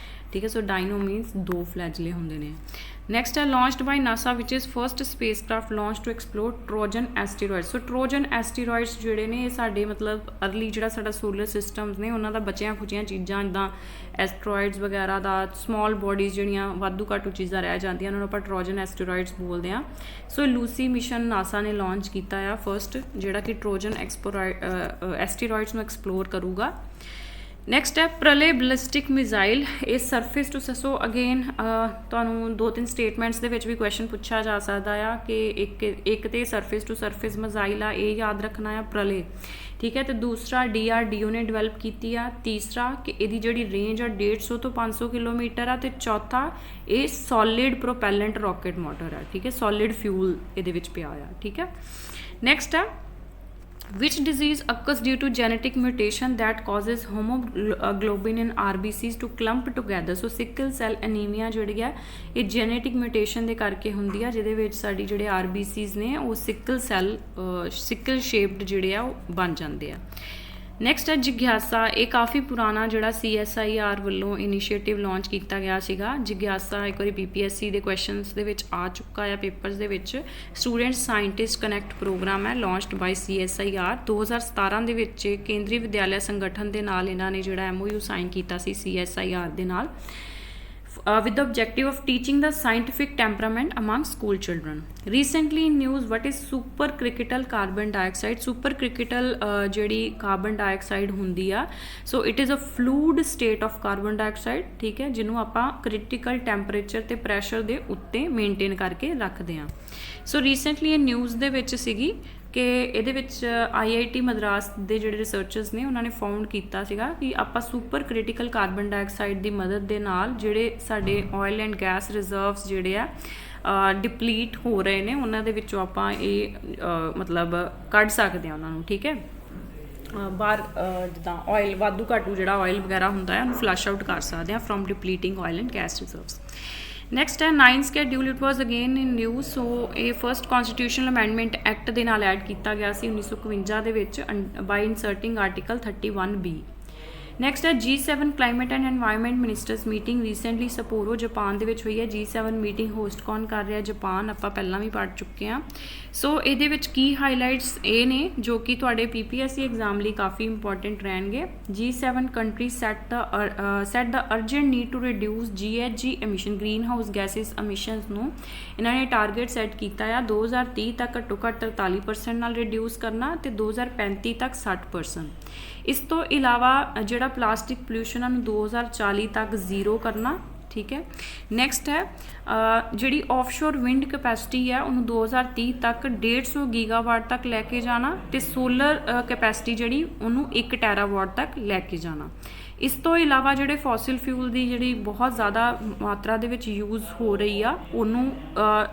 ਠੀਕ ਹੈ। ਸੋ ਡਾਇਨੋ ਮੀਨਸ 2 ਫਲੈਜਲੇ ਹੁੰਦੇ ਨੇ। ਨੈਕਸਟ ਹੈ launched by NASA which is first spacecraft launch to explore Trojan asteroid. So Trojan asteroids ਜਿਹੜੇ ਨੇ ਇਹ ਸਾਡੇ ਮਤਲਬ ਅਰਲੀ ਜਿਹੜਾ ਸਾਡਾ ਸੋਲਰ ਸਿਸਟਮਸ ਨੇ ਉਹਨਾਂ ਦਾ ਬਚੀਆਂ ਖੁਚੀਆਂ ਚੀਜ਼ਾਂ ਜਿੱਦਾਂ ਐਸਟਰੋਇਡਸ ਵਗੈਰਾ ਦਾ ਸਮਾਲ ਬੋਡੀਜ਼ ਜਿਹੜੀਆਂ ਵਾਧੂ ਘਾਟੂ ਚੀਜ਼ਾਂ ਰਹਿ ਜਾਂਦੀਆਂ ਉਹਨਾਂ ਨੂੰ ਆਪਾਂ ਟਰੋਜਨ ਐਸਟੀਰੋਇਡਸ ਬੋਲਦੇ ਹਾਂ। ਸੋ ਲੂਸੀ ਮਿਸ਼ਨ ਨਾਸਾ ਨੇ ਲਾਂਚ ਕੀਤਾ ਆ ਫਸਟ, ਜਿਹੜਾ ਕਿ ਟਰੋਜਨ ਐਸਟੀਰੋਇਡਸ ਨੂੰ ਐਕਸਪਲੋਰ ਕਰੂਗਾ। ਨੈਕਸਟ ਹੈ ਪ੍ਰਲੇ ਬਲਿਸਟਿਕ ਮਿਜ਼ਾਈਲ, ਇਹ ਸਰਫੇਸ ਟੂ ਸੋ ਅਗੇਨ ਤੁਹਾਨੂੰ 2-3 ਸਟੇਟਮੈਂਟਸ ਦੇ ਵਿੱਚ ਵੀ ਕੁਐਸਚਨ ਪੁੱਛਿਆ ਜਾ ਸਕਦਾ ਆ ਕਿ ਇੱਕ ਤੇ ਸਰਫੇਸ ਟੂ ਸਰਫੇਸ ਮਿਜ਼ਾਈਲ ਆ, ਇਹ ਯਾਦ ਰੱਖਣਾ ਆ ਪ੍ਰਲੇ, ਠੀਕ ਹੈ। ਤੇ ਦੂਸਰਾ DRDO ਨੇ ਡਿਵੈਲਪ ਕੀਤੀ ਆ। ਤੀਸਰਾ ਕਿ ਇਹਦੀ ਜਿਹੜੀ ਰੇਂਜ ਆ 150 ਤੋਂ 500 ਕਿਲੋਮੀਟਰ ਆ। ਤੇ ਚੌਥਾ ਇਹ ਸੋਲਿਡ ਪ੍ਰੋਪੈਲੈਂਟ ਰੌਕਟ ਮੋਟਰ ਆ, ਠੀਕ ਹੈ, ਸੋਲਿਡ ਫਿਊਲ ਇਹਦੇ ਵਿੱਚ ਪਿਆ ਆ, ਠੀਕ ਹੈ। ਨੈਕਸਟ ਆ which disease occurs due to genetic mutation that causes hemoglobin in RBCs to clump together। so sickle cell anemia ਜਿਹੜੀ ਹੈ ਇਹ ਜੈਨੇਟਿਕ ਮਿਊਟੇਸ਼ਨ ਦੇ ਕਰਕੇ ਹੁੰਦੀ ਆ, ਜਿਹਦੇ ਵਿੱਚ ਸਾਡੀ ਜਿਹੜੇ RBCs ਨੇ ਉਹ ਸਿਕਲ ਸ਼ੇਪਡ ਜਿਹੜੇ ਆ ਉਹ ਬਣ ਜਾਂਦੇ ਆ। ਨੈਕਸਟ ਹੈ ਜਿਗਿਆਸਾ, ਇਹ ਕਾਫੀ ਪੁਰਾਣਾ ਜਿਹੜਾ CSIR ਵੱਲੋਂ ਇਨੀਸ਼ੀਏਟਿਵ ਲਾਂਚ ਕੀਤਾ ਗਿਆ ਸੀਗਾ। ਜਿਗਿਆਸਾ ਇੱਕ ਵਾਰੀ PPSC ਦੇ ਕੁਐਸਚਨਸ ਦੇ ਵਿੱਚ ਆ ਚੁੱਕਾ ਆ ਪੇਪਰਸ ਦੇ ਵਿੱਚ। ਸਟੂਡੈਂਟ ਸਾਇੰਟਿਸਟ ਕਨੈਕਟ ਪ੍ਰੋਗਰਾਮ ਹੈ ਲਾਂਚਡ ਬਾਈ CSIR 2017 ਦੇ ਵਿੱਚ। ਕੇਂਦਰੀ ਵਿਦਿਆਲਿਆ ਸੰਗਠਨ ਦੇ ਨਾਲ ਇਹਨਾਂ ਨੇ ਜਿਹੜਾ MOU ਸਾਈਨ ਕੀਤਾ ਸੀ CSIR ਦੇ ਨਾਲ with the objective of teaching the scientific temperament among school children. Recently in news, what is supercritical carbon dioxide? Supercritical ਜਿਹੜੀ carbon dioxide ਹੁੰਦੀ ਆ, so it is a fluid state of carbon dioxide, ਠੀਕ ਹੈ, ਜਿਹਨੂੰ ਆਪਾਂ critical temperature ਤੇ pressure ਦੇ ਉੱਤੇ ਮੇਨਟੇਨ ਕਰਕੇ ਰੱਖਦੇ ਹਾਂ। ਸੋ ਰੀਸੈਂਟਲੀ ਇਹ ਨਿਊਜ਼ ਦੇ ਵਿੱਚ ਸੀਗੀ ਕਿ ਇਹਦੇ ਵਿੱਚ IIT ਮਦਰਾਸ ਦੇ ਜਿਹੜੇ ਰਿਸਰਚਰਸ ਨੇ ਉਹਨਾਂ ਨੇ ਫਾਊਂਡ ਕੀਤਾ ਸੀਗਾ ਕਿ ਆਪਾਂ ਸੁਪਰ ਕ੍ਰਿਟੀਕਲ ਕਾਰਬਨ ਡਾਈਆਕਸਾਈਡ ਦੀ ਮਦਦ ਦੇ ਨਾਲ ਜਿਹੜੇ ਸਾਡੇ ਆਇਲ ਐਂਡ ਗੈਸ ਰਿਜ਼ਰਵਸ ਜਿਹੜੇ ਆ ਡਿਪਲੀਟ ਹੋ ਰਹੇ ਨੇ ਉਹਨਾਂ ਦੇ ਵਿੱਚੋਂ ਆਪਾਂ ਇਹ ਮਤਲਬ ਕੱਢ ਸਕਦੇ ਹਾਂ ਉਹਨਾਂ ਨੂੰ, ਠੀਕ ਹੈ। ਬਾਹਰ ਜਿੱਦਾਂ ਆਇਲ ਵਾਧੂ ਘਾਟੂ ਜਿਹੜਾ ਆਇਲ ਵਗੈਰਾ ਹੁੰਦਾ ਹੈ ਉਹਨੂੰ ਫਲਸ਼ ਆਊਟ ਕਰ ਸਕਦੇ ਹਾਂ from depleting oil and gas reserves. Next ਹੈ 9th schedule, it was again in news. So ਇਹ ਫਸਟ ਕਨਸਟੀਟਿਊਸ਼ਨਲ ਅਮੈਂਡਮੈਂਟ ਐਕਟ ਦੇ ਨਾਲ ਐਡ ਕੀਤਾ ਗਿਆ ਸੀ 1951 ਦੇ ਵਿੱਚ ਬਾਈ ਇਨਸਰਟਿੰਗ ਆਰਟੀਕਲ 31B। ਨੈਕਸਟ ਹੈ G7 climate and environment ministers meeting recently Sapporo Japan ਦੇ ਵਿੱਚ ਹੋਈ ਹੈ। G7 ਮੀਟਿੰਗ ਹੋਸਟ ਕੌਣ ਕਰ ਰਿਹਾ? ਜਾਪਾਨ, ਆਪਾਂ ਪਹਿਲਾਂ ਵੀ ਪੜ੍ਹ ਚੁੱਕੇ ਹਾਂ। ਸੋ ਇਹਦੇ ਵਿੱਚ ਕੀ ਹਾਈਲਾਈਟਸ ਇਹ ਨੇ ਜੋ ਕਿ ਤੁਹਾਡੇ PPSC ਐਗਜ਼ਾਮ ਲਈ ਕਾਫੀ ਇੰਪੋਰਟੈਂਟ ਰਹਿਣਗੇ। G7 ਕੰਟਰੀ ਸੈਟ ਦਾ urgent need to reduce GHG emission, green house gases emissions ਨੂੰ ਇਹਨਾਂ ਨੇ ਟਾਰਗੇਟ ਸੈੱਟ ਕੀਤਾ ਆ 2030 ਤੱਕ ਘੱਟੋ ਘੱਟ 43% ਨਾਲ ਰਿਡਿਊਸ ਕਰਨਾ ਤੇ 2035 ਤੱਕ 60%। ਇਸ ਤੋਂ ਇਲਾਵਾ ਜਿਹੜਾ ਪਲਾਸਟਿਕ ਪੋਲਿਊਸ਼ਨ ਨੂੰ 2040 ਤੱਕ ਜ਼ੀਰੋ ਕਰਨਾ, ਠੀਕ ਹੈ। ਨੈਕਸਟ ਹੈ ਜਿਹੜੀ ਆਫਸ਼ੋਰ ਵਿੰਡ ਕੈਪੈਸਿਟੀ ਹੈ ਉਹਨੂੰ 2030 ਤੱਕ 150 ਗੀਗਾਵਾਟ ਤੱਕ ਲੈ ਕੇ ਜਾਣਾ ਤੇ ਸੋਲਰ ਕੈਪੈਸਿਟੀ ਜਿਹੜੀ ਉਹਨੂੰ 1 ਟੈਰਾਵਾਟ ਤੱਕ ਲੈ ਕੇ ਜਾਣਾ। ਇਸ ਤੋਂ ਇਲਾਵਾ ਜਿਹੜੇ ਫੋਸਿਲ ਫਿਊਲ ਦੀ ਜਿਹੜੀ ਬਹੁਤ ਜ਼ਿਆਦਾ ਮਾਤਰਾ ਦੇ ਵਿੱਚ ਯੂਜ਼ ਹੋ ਰਹੀ ਆ ਉਹਨੂੰ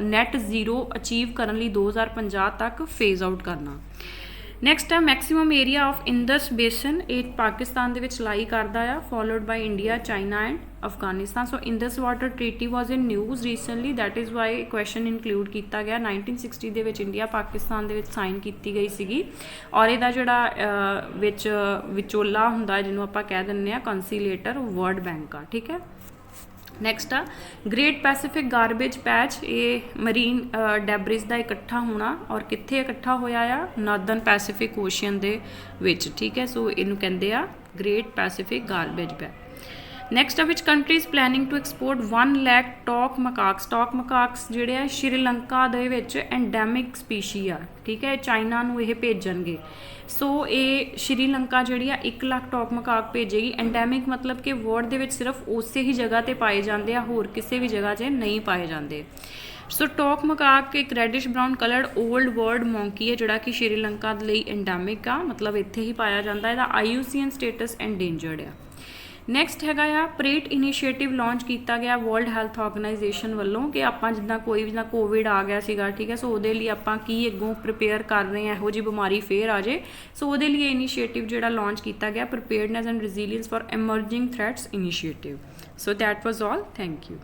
ਨੈਟ ਜ਼ੀਰੋ ਅਚੀਵ ਕਰਨ ਲਈ 2050 ਤੱਕ ਫੇਜ਼ ਆਊਟ ਕਰਨਾ। ਨੈਕਸਟ ਆ maximum area of Indus basin, ਇਹ ਪਾਕਿਸਤਾਨ ਦੇ ਵਿੱਚ ਲਾਈ ਕਰਦਾ ਆ, followed by India, China and Afghanistan. So Indus water treaty was in news recently, that is why question include ਕੀਤਾ ਗਿਆ। 1960 ਦੇ ਵਿੱਚ ਇੰਡੀਆ ਪਾਕਿਸਤਾਨ ਦੇ ਵਿੱਚ ਸਾਈਨ ਕੀਤੀ ਗਈ ਸੀਗੀ, ਔਰ ਇਹਦਾ ਜਿਹੜਾ ਵਿਚੋਲਾ ਹੁੰਦਾ ਜਿਹਨੂੰ ਆਪਾਂ ਕਹਿ ਦਿੰਦੇ ਆ ਕੰਸੀਲੇਟਰ, ਵਰਲਡ ਬੈਂਕ ਆ, ਠੀਕ ਹੈ। ਨੈਕਸਟ ਆ ਗ੍ਰੇਟ ਪੈਸੀਫਿਕ ਗਾਰਬੇਜ ਪੈਚ, ਇਹ ਮਰੀਨ ਡੈਬਰਿਸ ਦਾ ਇਕੱਠਾ ਹੋਣਾ, ਔਰ ਕਿੱਥੇ ਇਕੱਠਾ ਹੋਇਆ ਆ, ਨਾਰਦਰਨ ਪੈਸੀਫਿਕ ਓਸ਼ੀਅਨ ਦੇ ਵਿੱਚ, ਠੀਕ ਹੈ। ਸੋ ਇਹਨੂੰ ਕਹਿੰਦੇ ਆ Great Pacific Garbage Patch. Next ਆ which countries planning to export 1 lakh toque macaques. Toque macaques ਜਿਹੜੇ ਆ ਸ਼੍ਰੀਲੰਕਾ ਦੇ ਵਿੱਚ ਐਂਡੈਮਿਕ ਸਪੀਸ਼ੀ ਆ, ਠੀਕ ਹੈ, ਚਾਈਨਾ ਨੂੰ ਇਹ ਭੇਜਣਗੇ। ਸੋ ਇਹ ਸ਼੍ਰੀਲੰਕਾ ਜਿਹੜੀ ਆ 1 ਲੱਖ ਟੌਕ ਮਕਾਕ ਭੇਜੇਗੀ। ਐਂਡੈਮਿਕ ਮਤਲਬ ਕਿ ਵਰਲਡ ਦੇ ਵਿੱਚ ਸਿਰਫ ਉਸੇ ਹੀ ਜਗ੍ਹਾ 'ਤੇ ਪਾਏ ਜਾਂਦੇ ਆ, ਹੋਰ ਕਿਸੇ ਵੀ ਜਗ੍ਹਾ 'ਚ ਨਹੀਂ ਪਾਏ ਜਾਂਦੇ। ਸੋ ਟੌਕ ਮਕਾਕ ਇੱਕ reddish brown coloured old world monkey ਹੈ, ਜਿਹੜਾ ਕਿ ਸ਼੍ਰੀਲੰਕਾ ਦੇ ਲਈ ਐਂਡੈਮਿਕ ਆ, ਮਤਲਬ ਇੱਥੇ ਹੀ ਪਾਇਆ ਜਾਂਦਾ। ਇਹਦਾ IUCN ਸਟੇਟਸ ਐਂਡੇਂਜਰਡ ਆ। ਨੈਕਸਟ ਹੈਗਾ ਆ ਪਰੇਟ ਇਨੀਸ਼ੀਏਟਿਵ ਲਾਂਚ ਕੀਤਾ ਗਿਆ ਵਰਲਡ ਹੈਲਥ ਆਰਗੇਨਾਈਜੇਸ਼ਨ ਵੱਲੋਂ, ਕਿ ਆਪਾਂ ਜਿੱਦਾਂ ਕੋਈ ਵੀ ਜਿੱਦਾਂ ਕੋਵਿਡ ਆ ਗਿਆ ਸੀਗਾ, ਠੀਕ ਹੈ। ਸੋ ਉਹਦੇ ਲਈ ਆਪਾਂ ਕੀ ਅੱਗੋਂ ਪ੍ਰੀਪੇਅਰ ਕਰ ਰਹੇ ਹਾਂ, ਇਹੋ ਜਿਹੀ ਬਿਮਾਰੀ ਫੇਰ ਆ ਜੇ। ਸੋ ਉਹਦੇ ਲਈ ਇਨੀਸ਼ੀਏਟਿਵ ਜਿਹੜਾ ਲਾਂਚ ਕੀਤਾ ਗਿਆ, preparedness and resilience for emerging threats initiative. So that was all, thank you.